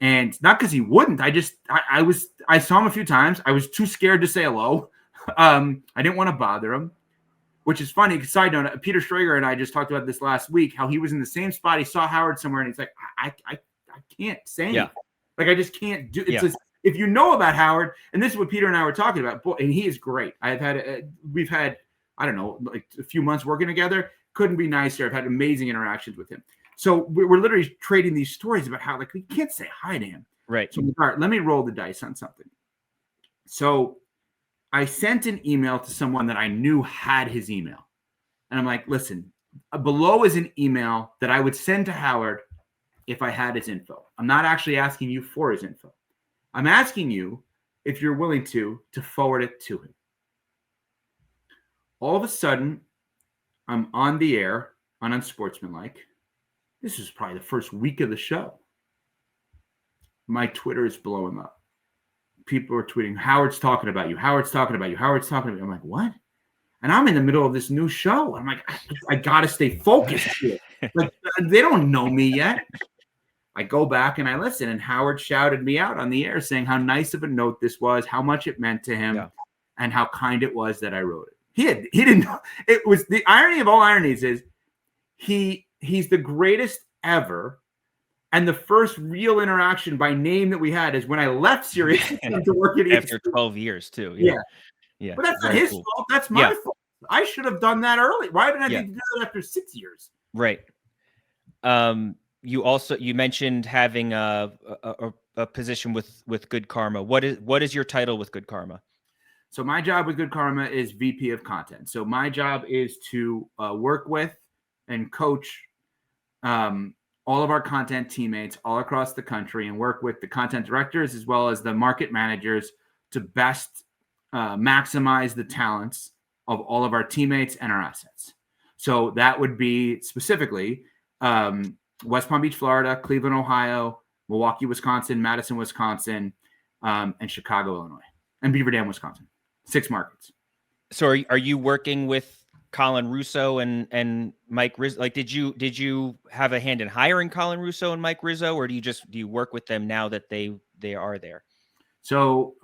And not because he wouldn't. I saw him a few times. I was too scared to say hello. I didn't want to bother him, which is funny. Side note, Peter Schrager and I just talked about this last week, how he was in the same spot. He saw Howard somewhere, and he's like, I can't say anything. Like, I just can't do it. It's just, if you know about Howard, and this is what Peter and I were talking about, and he is great. We've had, I don't know, like a few months working together. Couldn't be nicer. I've had amazing interactions with him. So we're literally trading these stories about how, like, we can't say hi to him. Right. So, all right, let me roll the dice on something. So I sent an email to someone that I knew had his email. And I'm like, listen, below is an email that I would send to Howard if I had his info. I'm not actually asking you for his info. I'm asking you if you're willing to forward it to him. All of a sudden, I'm on the air on Unsportsmanlike. This is probably the first week of the show. My Twitter is blowing up. People are tweeting, Howard's talking about you. Howard's talking about you. Howard's talking about you. I'm like, what? And I'm in the middle of this new show. I'm like, I got to stay focused here. Like, they don't know me yet. I go back and I listen, and Howard shouted me out on the air saying how nice of a note this was, how much it meant to him, and how kind it was that I wrote it. He didn't know. It was the irony of all ironies is he's the greatest ever. And the first real interaction by name that we had is when I left SiriusXM to work at ESPN. After 12 years too. Yeah. But that's not his fault. That's my fault. I should have done that early. Why didn't I do that after 6 years? Right. You mentioned having a position with Good Karma. What is your title with Good Karma? So my job with Good Karma is VP of content. So my job is to work with and coach all of our content teammates all across the country and work with the content directors as well as the market managers to best maximize the talents of all of our teammates and our assets. So that would be specifically West Palm Beach, Florida, Cleveland, Ohio, Milwaukee, Wisconsin, Madison, Wisconsin, and Chicago, Illinois, and Beaver Dam, Wisconsin. 6 markets. So are you working with Colin Russo and Mike Rizzo? Like, did you have a hand in hiring Colin Russo and Mike Rizzo, or do you work with them now that they are there? So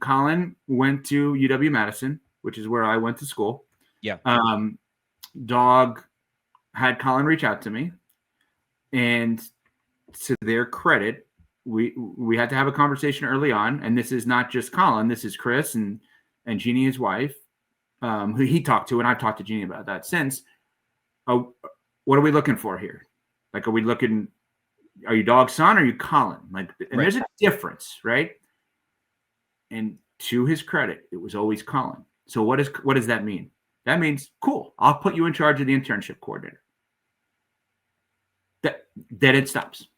Colin went to UW-Madison, which is where I went to school. Yeah. Dog had Colin reach out to me, and to their credit, we had to have a conversation early on. And this is not just Colin. This is Chris and Jeannie, his wife, who he talked to, and I've talked to Jeannie about that since. What are we looking for here? Like, are you Dog's son or are you Colin? Like, and there's a difference, right? And to his credit, it was always Colin. So what does that mean? That means, cool, I'll put you in charge of the internship coordinator. Then it stops.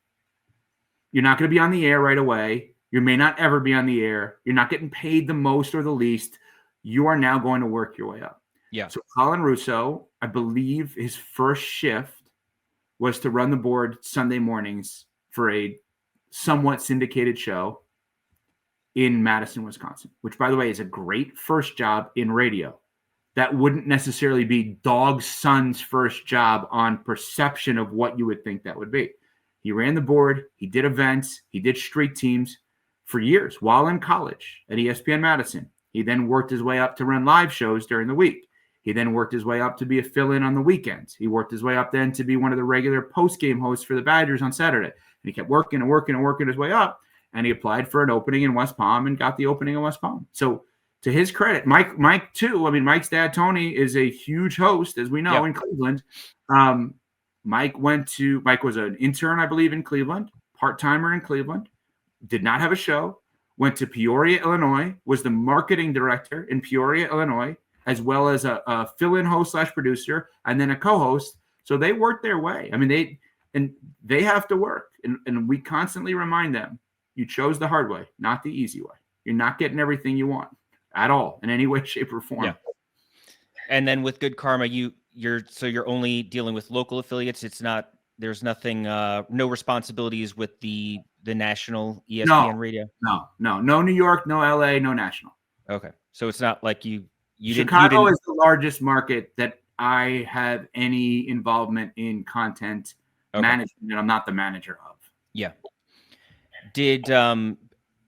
You're not going to be on the air right away. You may not ever be on the air. You're not getting paid the most or the least. You are now going to work your way up. Yeah. So Colin Russo, I believe his first shift was to run the board Sunday mornings for a somewhat syndicated show in Madison, Wisconsin, which, by the way, is a great first job in radio. That wouldn't necessarily be Dog's son's first job on perception of what you would think that would be. He ran the board. He did events. He did street teams for years while in college at ESPN Madison. He then worked his way up to run live shows during the week. He then worked his way up to be a fill-in on the weekends. He worked his way up then to be one of the regular post-game hosts for the Badgers on Saturday. And he kept working and working and working his way up. And he applied for an opening in West Palm and got the opening in West Palm. So to his credit, Mike too. I mean, Mike's dad, Tony, is a huge host, as we know, in Cleveland. Mike was an intern, I believe, in Cleveland, part-timer in Cleveland, did not have a show, went to Peoria, Illinois, was the marketing director in Peoria, Illinois, as well as a fill-in host / producer, and then a co-host. So they worked their way. I mean, they have to work. And we constantly remind them, you chose the hard way, not the easy way. You're not getting everything you want at all in any way, shape, or form. Yeah. And then with Good Karma, you're only dealing with local affiliates. There's nothing, no responsibilities with the national ESPN Radio. No New York, no LA, no national. Okay. So it's not like you Chicago is the largest market that I have any involvement in content management that I'm not the manager of. Yeah. Did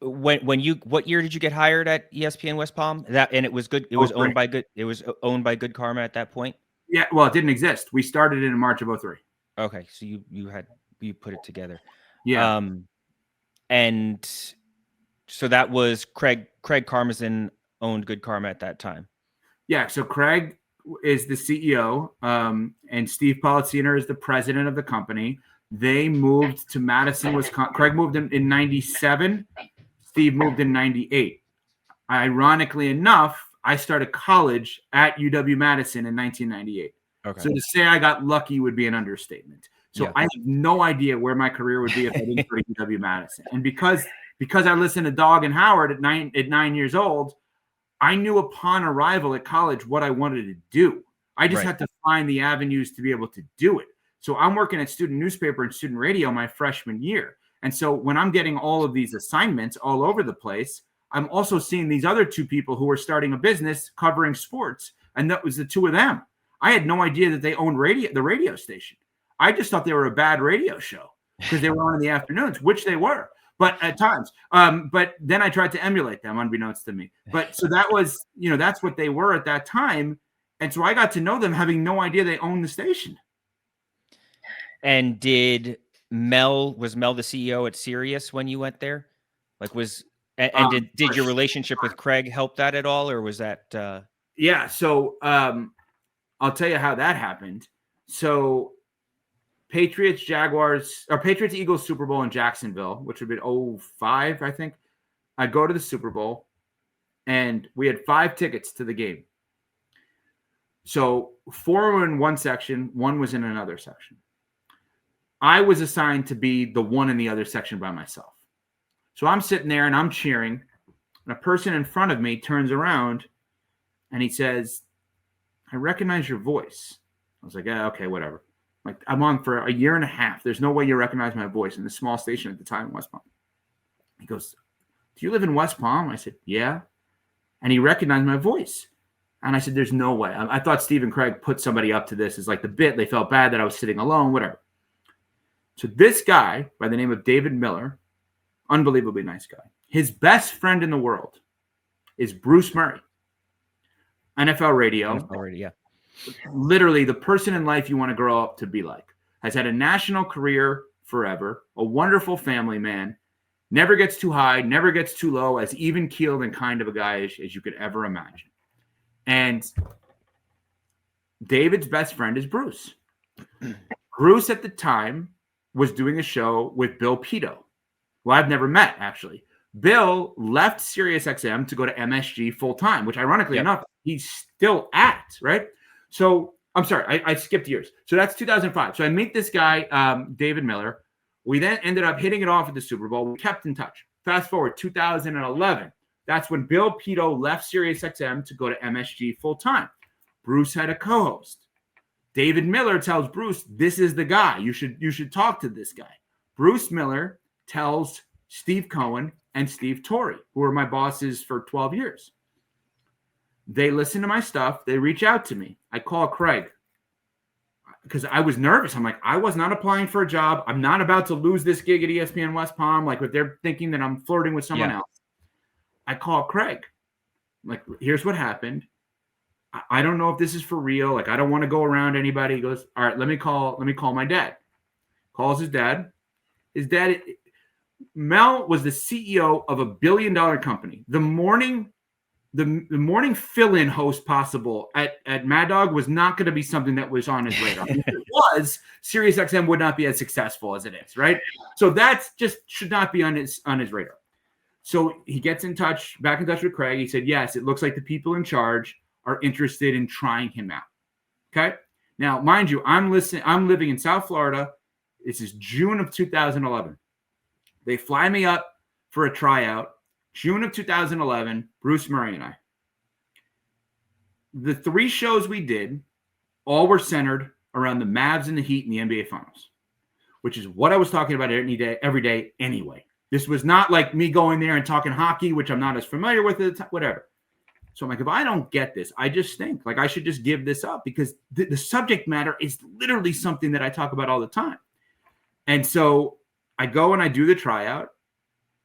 what year did you get hired at ESPN West Palm? It was good. It was owned by Good. It was owned by Good Karma at that point. Yeah. Well, it didn't exist. We started it in March of 2003. Okay. So you put it together. Yeah. And so that was Craig Karmazin owned Good Karma at that time. Yeah. So Craig is the CEO, and Steve Politziner is the president of the company. They moved to Madison, Wisconsin. Craig moved in 97. Steve moved in 98. Ironically enough, I started college at UW-Madison in 1998. Okay. So to say I got lucky would be an understatement. So I have no idea where my career would be if I didn't go to UW-Madison. And because because I listened to Dog and Howard at 9 years old, I knew upon arrival at college what I wanted to do. I just had to find the avenues to be able to do it. So I'm working at student newspaper and student radio my freshman year. And so when I'm getting all of these assignments all over the place, I'm also seeing these other two people who are starting a business covering sports. And that was the two of them. I had no idea that they owned the radio station. I just thought they were a bad radio show because they were on in the afternoons, which they were, but at times. But then I tried to emulate them, unbeknownst to me. But so that was, that's what they were at that time. And so I got to know them having no idea they owned the station. And was Mel the CEO at Sirius when you went there? Did your relationship with Craig help that at all, or was that? Yeah. So I'll tell you how that happened. So Patriots Eagles Super Bowl in Jacksonville, which would be 2005, I think. I go to the Super Bowl, and we had 5 tickets to the game. So 4 were in one section, 1 was in another section. I was assigned to be the one in the other section by myself. So I'm sitting there and I'm cheering, and a person in front of me turns around and he says, "I recognize your voice." I was like, "Yeah, okay, whatever." Like, I'm on for a year and a half. There's no way you recognize my voice in the small station at the time in West Palm. He goes, "Do you live in West Palm?" I said, "Yeah." And he recognized my voice. And I said, "There's no way." I thought Steve and Craig put somebody up to this as like the bit. They felt bad that I was sitting alone, whatever. So this guy by the name of David Miller, unbelievably nice guy. His best friend in the world is Bruce Murray, NFL radio. Yeah. Literally the person in life you want to grow up to be like. Has had a national career forever, a wonderful family man, never gets too high, never gets too low, as even-keeled and kind of a guy as you could ever imagine. And David's best friend is Bruce. Bruce at the time was doing a show with Bill Pito, who I've never met, actually. Bill left SiriusXM to go to MSG full-time, which ironically enough, he's still at, right? So I'm sorry, I skipped years. So that's 2005. So I meet this guy, David Miller. We then ended up hitting it off at the Super Bowl. We kept in touch. Fast forward 2011. That's when Bill Pito left SiriusXM to go to MSG full-time. Bruce had a co-host. David Miller tells Bruce, "This is the guy. You should talk to this guy." Bruce Miller tells Steve Cohen and Steve Torrey, who were my bosses for 12 years. They listen to my stuff. They reach out to me. I call Craig because I was nervous. I'm like, I was not applying for a job. I'm not about to lose this gig at ESPN West Palm. Like, if they're thinking that I'm flirting with someone else. I call Craig. I'm like, "Here's what happened. I don't know if this is for real. Like, I don't want to go around anybody." He goes, "All right, let me call my dad." Calls his dad. His dad, Mel, was the CEO of a $1 billion company. The morning fill-in host possible at Mad Dog was not going to be something that was on his radar. If it was, SiriusXM would not be as successful as it is, right? So that's just should not be on his radar. So he gets back in touch with Craig. He said, "Yes, it looks like the people in charge are interested in trying him out." Okay. Now, mind you, I'm living in South Florida. This is June of 2011. They fly me up for a tryout. June of 2011, Bruce Murray and I. The 3 shows we did all were centered around the Mavs and the Heat in the NBA Finals, which is what I was talking about every day anyway. This was not like me going there and talking hockey, which I'm not as familiar with, whatever. So I'm like, if I don't get this, I just think like I should just give this up because the subject matter is literally something that I talk about all the time. And so I go and I do the tryout.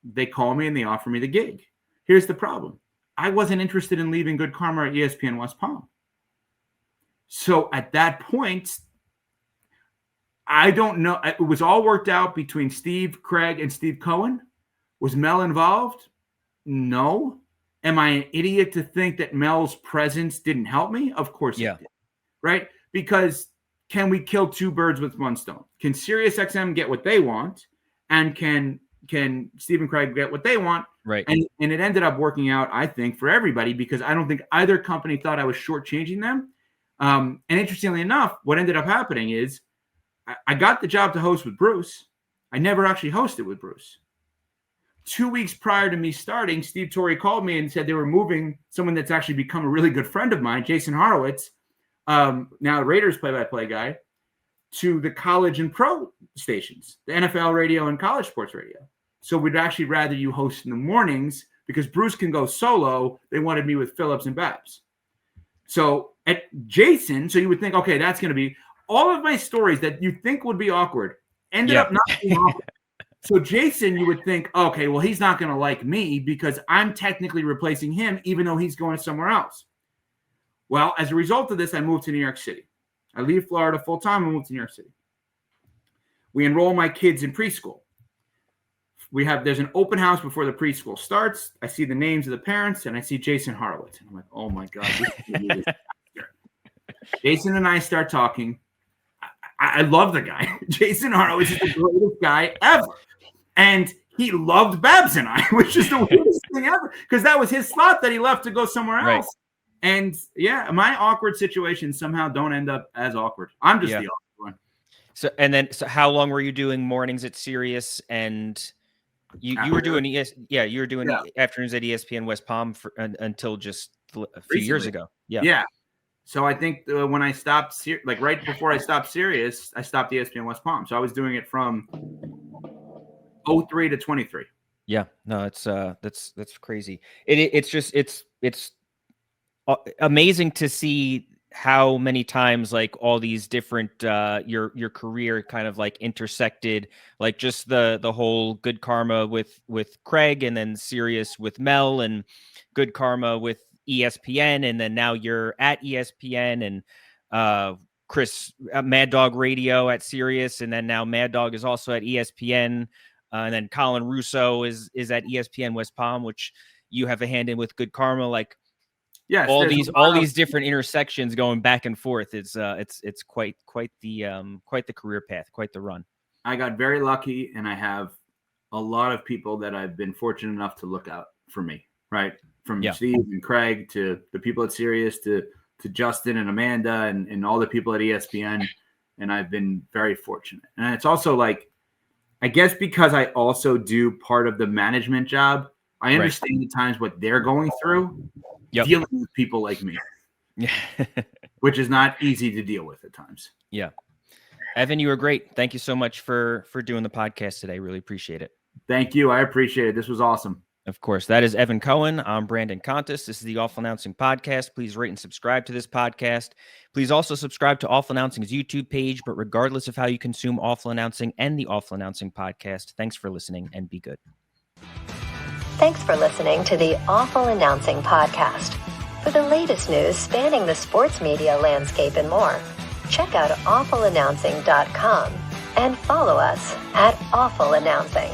They call me and they offer me the gig. Here's the problem. I wasn't interested in leaving Good Karma at ESPN West Palm. So at that point, I don't know. It was all worked out between Steve, Craig, and Steve Cohen. Was Mel involved? No. Am I an idiot to think that Mel's presence didn't help me? Of course it did. Right? Because can we kill 2 birds with 1 stone? Can SiriusXM get what they want? And can Steve and Craig get what they want? Right. And it ended up working out, I think, for everybody because I don't think either company thought I was shortchanging them. And interestingly enough, what ended up happening is I got the job to host with Bruce. I never actually hosted with Bruce. 2 weeks prior to me starting, Steve Torrey called me and said they were moving someone that's actually become a really good friend of mine, Jason Horowitz, now Raiders play-by-play guy, to the college and pro stations, the NFL radio and college sports radio. So we'd actually rather you host in the mornings because Bruce can go solo. They wanted me with Phillips and Babs. So at Jason, so you would think, okay, that's going to be all of my stories that you think would be awkward ended up not being awkward. So Jason, you would think, okay, well, he's not going to like me because I'm technically replacing him, even though he's going somewhere else. Well, as a result of this, I moved to New York City. I leave Florida full time and moved to New York City. We enroll my kids in preschool. There's an open house before the preschool starts. I see the names of the parents and I see Jason Horowitz. And I'm like, oh my God. Jason and I start talking. I love the guy. Jason Horowitz is the greatest guy ever. And he loved Babs and I, which is the weirdest thing ever. Because that was his slot that he left to go somewhere else. Right. And yeah, my awkward situations somehow don't end up as awkward. I'm just the awkward one. So how long were you doing mornings at Sirius and you were doing you were doing afternoons at ESPN West Palm until just a few years ago. Yeah. So I think when I stopped, right before I stopped Sirius, I stopped ESPN West Palm. So I was doing it from 03 to 23. Yeah, no, that's crazy. It's amazing to see how many times like all these different your career kind of like intersected, like just the whole Good Karma with Craig and then Sirius with Mel and Good Karma with ESPN, and then now you're at ESPN and Chris Mad Dog Radio at Sirius, and then now Mad Dog is also at ESPN, and then Colin Russo is at ESPN West Palm, which you have a hand in with Good Karma. Like, yes, all these different intersections going back and forth. It's quite the career path, quite the run. I got very lucky, and I have a lot of people that I've been fortunate enough to look out for me, right? From Steve and Craig to the people at Sirius to Justin and Amanda and all the people at ESPN. And I've been very fortunate. And it's also like, I guess because I also do part of the management job, I understand the times what they're going through dealing with people like me, which is not easy to deal with at times. Yeah. Evan, you were great. Thank you so much for doing the podcast today. Really appreciate it. Thank you. I appreciate it. This was awesome. Of course. That is Evan Cohen. I'm Brandon Contes. This is the Awful Announcing Podcast. Please rate and subscribe to this podcast. Please also subscribe to Awful Announcing's YouTube page. But regardless of how you consume Awful Announcing and the Awful Announcing Podcast, thanks for listening and be good. Thanks for listening to the Awful Announcing Podcast. For the latest news spanning the sports media landscape and more, check out awfulannouncing.com and follow us at Awful Announcing.